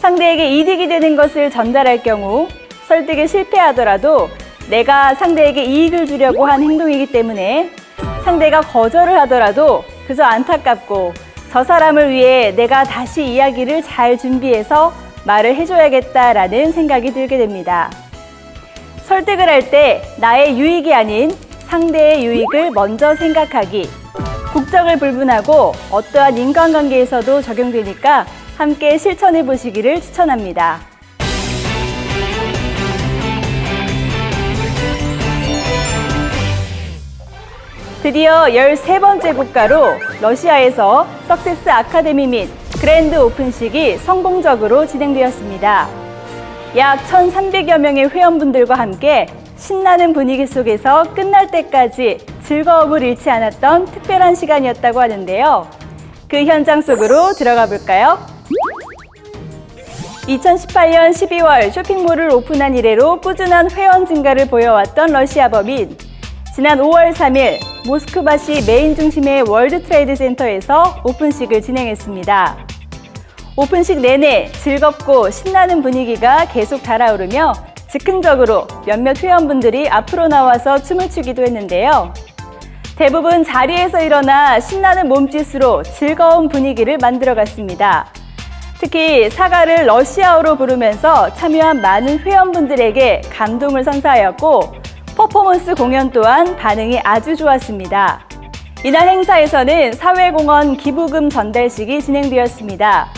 [SPEAKER 24] 상대에게 이득이 되는 것을 전달할 경우 설득에 실패하더라도 내가 상대에게 이익을 주려고 한 행동이기 때문에 상대가 거절을 하더라도 그저 안타깝고 저 사람을 위해 내가 다시 이야기를 잘 준비해서 말을 해줘야겠다라는 생각이 들게 됩니다. 설득을 할 때 나의 유익이 아닌 상대의 유익을 먼저 생각하기. 국적을 불문하고 어떠한 인간관계에서도 적용되니까 함께 실천해 보시기를 추천합니다. 드디어 13번째 국가로 러시아에서 석세스 아카데미 및 그랜드 오픈식이 성공적으로 진행되었습니다. 약 1,300여 명의 회원분들과 함께 신나는 분위기 속에서 끝날 때까지 즐거움을 잃지 않았던 특별한 시간이었다고 하는데요. 그 현장 속으로 들어가 볼까요? 2018년 12월 쇼핑몰을 오픈한 이래로 꾸준한 회원 증가를 보여왔던 러시아 법인. 지난 5월 3일 모스크바시 메인 중심의 월드 트레이드 센터에서 오픈식을 진행했습니다. 오픈식 내내 즐겁고 신나는 분위기가 계속 달아오르며 즉흥적으로 몇몇 회원분들이 앞으로 나와서 춤을 추기도 했는데요. 대부분 자리에서 일어나 신나는 몸짓으로 즐거운 분위기를 만들어갔습니다. 특히 사과를 러시아어로 부르면서 참여한 많은 회원분들에게 감동을 선사하였고 퍼포먼스 공연 또한 반응이 아주 좋았습니다. 이날 행사에서는 사회공헌 기부금 전달식이 진행되었습니다.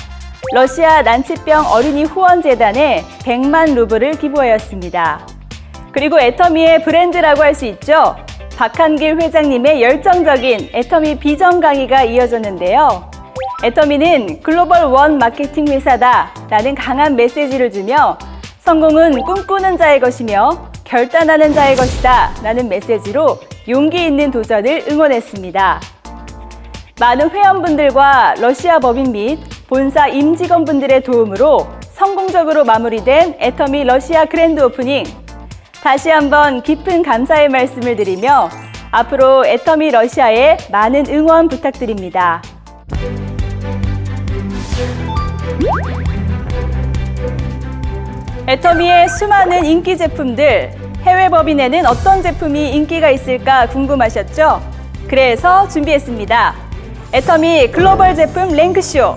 [SPEAKER 24] 러시아 난치병 어린이 후원재단에 100만 루블을 기부하였습니다. 그리고 애터미의 브랜드라고 할 수 있죠. 박한길 회장님의 열정적인 애터미 비전 강의가 이어졌는데요. 애터미는 글로벌 원 마케팅 회사다 라는 강한 메시지를 주며 성공은 꿈꾸는 자의 것이며 결단하는 자의 것이다 라는 메시지로 용기 있는 도전을 응원했습니다. 많은 회원분들과 러시아 법인 및 본사 임직원분들의 도움으로 성공적으로 마무리된 애터미 러시아 그랜드 오프닝. 다시 한번 깊은 감사의 말씀을 드리며 앞으로 애터미 러시아에 많은 응원 부탁드립니다. 애터미의 수많은 인기 제품들, 해외 법인에는 어떤 제품이 인기가 있을까 궁금하셨죠? 그래서 준비했습니다. 애터미 글로벌 제품 랭크쇼.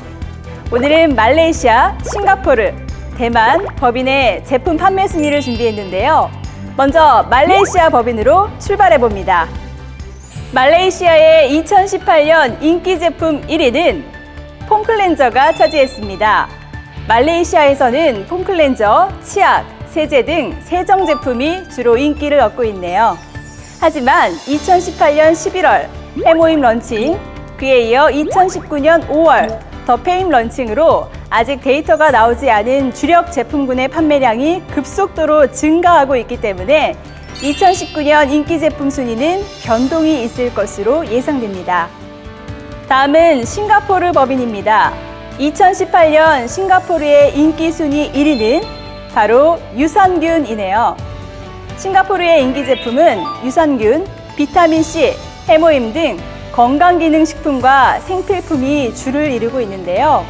[SPEAKER 24] 오늘은 말레이시아, 싱가포르, 대만 법인의 제품 판매 순위를 준비했는데요. 먼저 말레이시아 법인으로 출발해봅니다. 말레이시아의 2018년 인기 제품 1위는 폼클렌저가 차지했습니다. 말레이시아에서는 폼클렌저, 치약, 세제 등 세정 제품이 주로 인기를 얻고 있네요. 하지만 2018년 11월 해모임 런칭, 그에 이어 2019년 5월 더 페임 런칭으로 아직 데이터가 나오지 않은 주력 제품군의 판매량이 급속도로 증가하고 있기 때문에 2019년 인기 제품 순위는 변동이 있을 것으로 예상됩니다. 다음은 싱가포르 법인입니다. 2018년 싱가포르의 인기 순위 1위는 바로 유산균이네요. 싱가포르의 인기 제품은 유산균, 비타민C, 해모임 등 건강기능식품과 생필품이 주를 이루고 있는데요.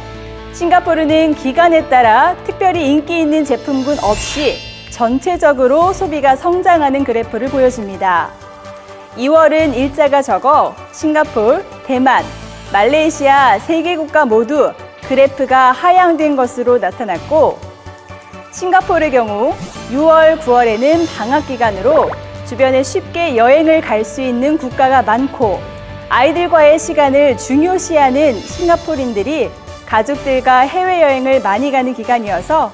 [SPEAKER 24] 싱가포르는 기간에 따라 특별히 인기 있는 제품군 없이 전체적으로 소비가 성장하는 그래프를 보여줍니다. 2월은 일자가 적어 싱가포르, 대만, 말레이시아 3개 국가 모두 그래프가 하향된 것으로 나타났고, 싱가포르의 경우 6월, 9월에는 방학 기간으로 주변에 쉽게 여행을 갈 수 있는 국가가 많고 아이들과의 시간을 중요시하는 싱가포르인들이 가족들과 해외여행을 많이 가는 기간이어서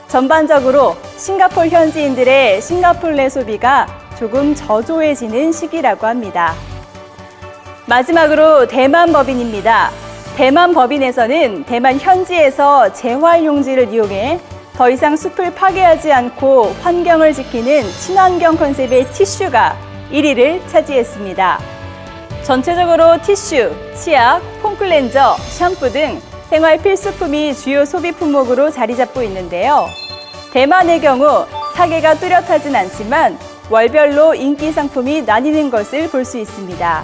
[SPEAKER 24] 전반적으로 싱가포르 현지인들의 싱가포르 내 소비가 조금 저조해지는 시기라고 합니다. 마지막으로 대만 법인입니다. 대만 법인에서는 대만 현지에서 재활용지를 이용해 더 이상 숲을 파괴하지 않고 환경을 지키는 친환경 컨셉의 티슈가 1위를 차지했습니다. 전체적으로 티슈, 치약, 폼클렌저, 샴푸 등 생활 필수품이 주요 소비 품목으로 자리 잡고 있는데요. 대만의 경우 사계가 뚜렷하진 않지만 월별로 인기 상품이 나뉘는 것을 볼 수 있습니다.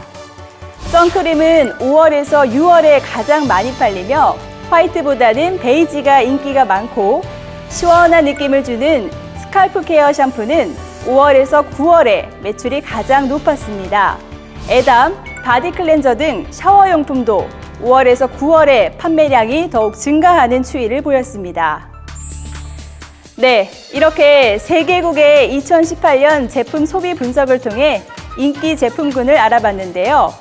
[SPEAKER 24] 선크림은 5월에서 6월에 가장 많이 팔리며 화이트보다는 베이지가 인기가 많고, 시원한 느낌을 주는 스칼프 케어 샴푸는 5월에서 9월에 매출이 가장 높았습니다. 에담, 바디 클렌저 등 샤워용품도 5월에서 9월에 판매량이 더욱 증가하는 추이를 보였습니다. 네, 이렇게 3개국의 2018년 제품 소비 분석을 통해 인기 제품군을 알아봤는데요.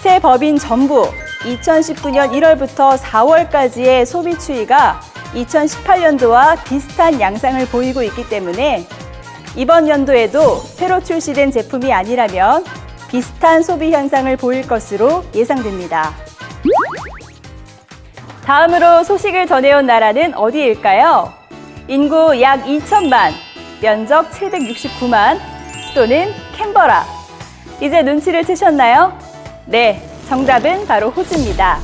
[SPEAKER 24] 세 법인 전부 2019년 1월부터 4월까지의 소비 추이가 2018년도와 비슷한 양상을 보이고 있기 때문에 이번 연도에도 새로 출시된 제품이 아니라면 비슷한 소비 현상을 보일 것으로 예상됩니다. 다음으로 소식을 전해온 나라는 어디일까요? 인구 약 2천만, 면적 769만, 수도는 캔버라. 이제 눈치를 채셨나요? 네, 정답은 바로 호주입니다.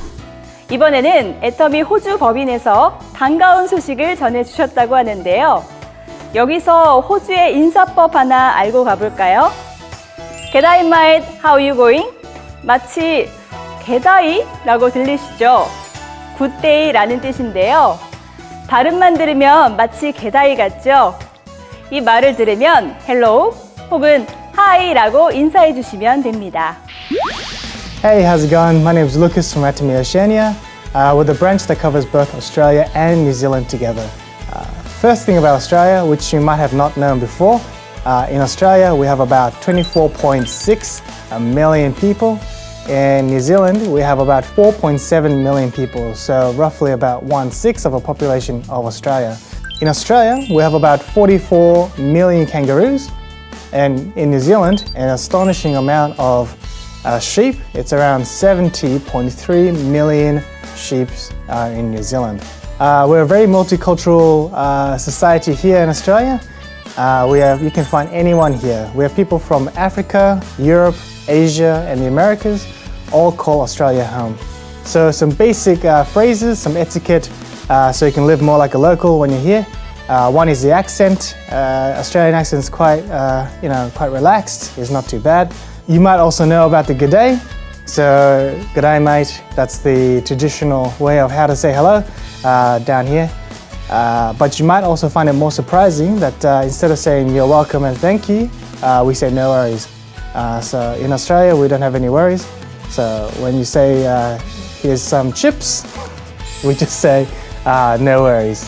[SPEAKER 24] 이번에는 애터미 호주 법인에서 반가운 소식을 전해주셨다고 하는데요. 여기서 호주의 인사법 하나 알고 가볼까요? 게다이 마잇, how you going? 마치 게다이라고 들리시죠? 굿데이라는 뜻인데요. 발음만 들으면 마치 게다이 같죠? 이 말을 들으면 hello 혹은 hi라고 인사해 주시면 됩니다.
[SPEAKER 3] Hey, how's it going? My name is Lucas from Atomy Oceania. We're the branch that covers both Australia and New Zealand together. First thing about Australia, which you might have not known before, in Australia we have about 24.6 million people. In New Zealand we have about 4.7 million people, so roughly about 1/6 of the population of Australia. In Australia we have about 44 million kangaroos, and in New Zealand an astonishing amount of sheep. It's around 70.3 million sheep in New Zealand. We're a very multicultural society here in Australia. You can find anyone here. We have people from Africa, Europe, Asia, and the Americas, all call Australia home. So some basic phrases, some etiquette, so you can live more like a local when you're here. One is the accent. Australian accent is quite relaxed. It's not too bad. You might also know about the g'day. So, g'day mate, that's the traditional way of how to say hello down here. But you might also find it more surprising that instead of saying you're welcome and thank you, we say no worries. So in Australia, we don't have any worries. So when you say here's some chips, we just say no worries.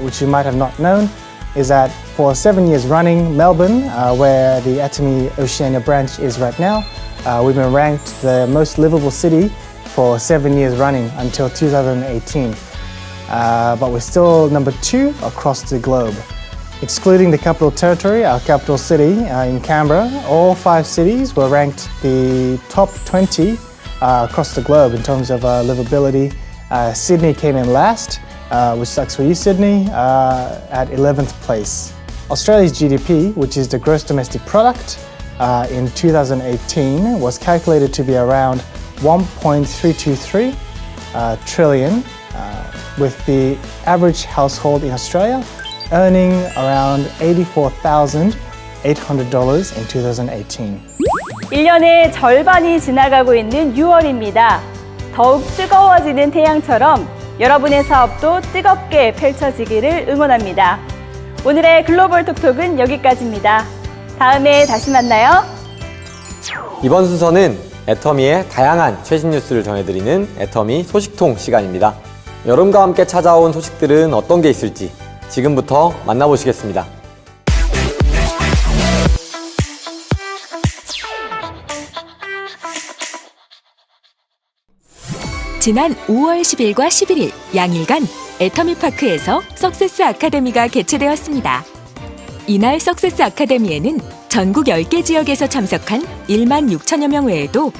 [SPEAKER 3] Which you might have not known is that for 7 years running, Melbourne, where the Atomy Oceania branch is right now, we've been ranked the most livable city for 7 years running until 2018. But we're still number 2 across the globe. Excluding the Capital Territory, our capital city in Canberra, all 5 cities were ranked the top 20 across the globe in terms of livability. Sydney came in last, which sucks for you, Sydney, at 11th place. Australia's GDP, which is the gross domestic product, in 2018 was calculated to be around 1.323 trillion, with the average household in Australia earning around $84,800 in 2018.
[SPEAKER 24] 1년의 절반이 지나가고 있는 6월입니다. 더욱 뜨거워지는 태양처럼 여러분의 사업도 뜨겁게 펼쳐지기를 응원합니다. 오늘의 글로벌 톡톡은 여기까지입니다. 다음에 다시 만나요.
[SPEAKER 1] 이번 순서는 애터미의 다양한 최신 뉴스를 전해드리는 애터미 소식통 시간입니다. 여름과 함께 찾아온 소식들은 어떤 게 있을지 지금부터 만나보시겠습니다.
[SPEAKER 12] 지난 5월 10일과 11일 양일간 애터미파크에서 석세스 아카데미가 개최되었습니다. 이날 석세스 아카데미에는 전국 10개 지역에서 참석한 1만 6천여 명 외에도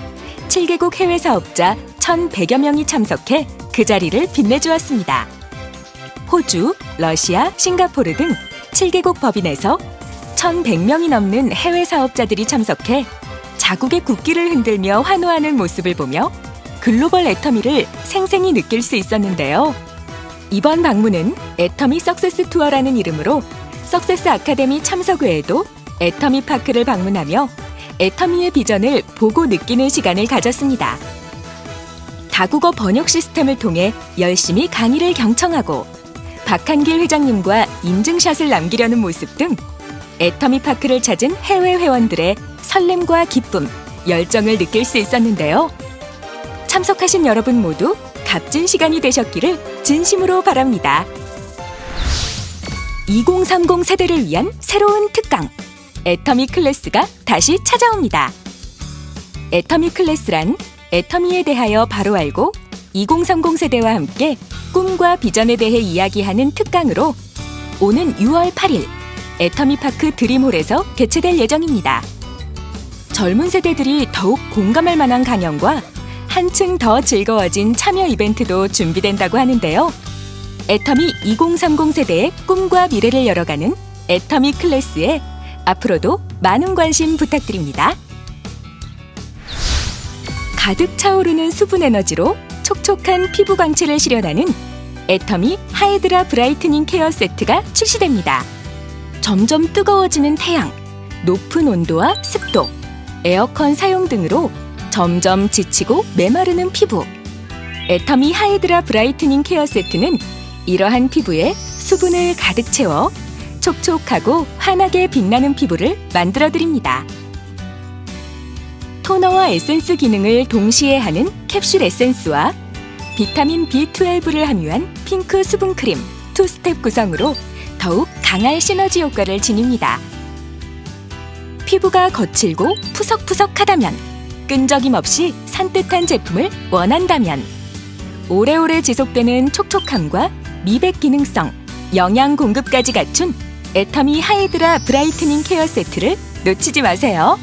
[SPEAKER 12] 7개국 해외 사업자 1,100여 명이 참석해 그 자리를 빛내주었습니다. 호주, 러시아, 싱가포르 등 7개국 법인에서 1,100명이 넘는 해외 사업자들이 참석해 자국의 국기를 흔들며 환호하는 모습을 보며 글로벌 애터미를 생생히 느낄 수 있었는데요. 이번 방문은 애터미 석세스 투어라는 이름으로 석세스 아카데미 참석 외에도 애터미 파크를 방문하며 애터미의 비전을 보고 느끼는 시간을 가졌습니다. 다국어 번역 시스템을 통해 열심히 강의를 경청하고 박한길 회장님과 인증샷을 남기려는 모습 등 애터미 파크를 찾은 해외 회원들의 설렘과 기쁨, 열정을 느낄 수 있었는데요. 참석하신 여러분 모두 값진 시간이 되셨기를 진심으로 바랍니다. 2030 세대를 위한 새로운 특강, 애터미 클래스가 다시 찾아옵니다. 애터미 클래스란 애터미에 대하여 바로 알고 2030 세대와 함께 꿈과 비전에 대해 이야기하는 특강으로 오는 6월 8일 애터미파크 드림홀에서 개최될 예정입니다. 젊은 세대들이 더욱 공감할 만한 강연과 한층 더 즐거워진 참여 이벤트도 준비된다고 하는데요. 애터미 2030 세대의 꿈과 미래를 열어가는 애터미 클래스에 앞으로도 많은 관심 부탁드립니다. 가득 차오르는 수분 에너지로 촉촉한 피부 광채를 실현하는 애터미 하이드라 브라이트닝 케어 세트가 출시됩니다. 점점 뜨거워지는 태양, 높은 온도와 습도, 에어컨 사용 등으로 점점 지치고 메마르는 피부. 애터미 하이드라 브라이트닝 케어 세트는 이러한 피부에 수분을 가득 채워 촉촉하고 환하게 빛나는 피부를 만들어드립니다.
[SPEAKER 4] 토너와 에센스 기능을 동시에 하는 캡슐 에센스와 비타민 B12를 함유한 핑크 수분크림 2스텝 구성으로 더욱 강한 시너지 효과를 지닙니다. 피부가 거칠고 푸석푸석하다면, 끈적임 없이 산뜻한 제품을 원한다면, 오래오래 지속되는 촉촉함과 미백 기능성, 영양 공급까지 갖춘 애터미 하이드라 브라이트닝 케어 세트를 놓치지 마세요.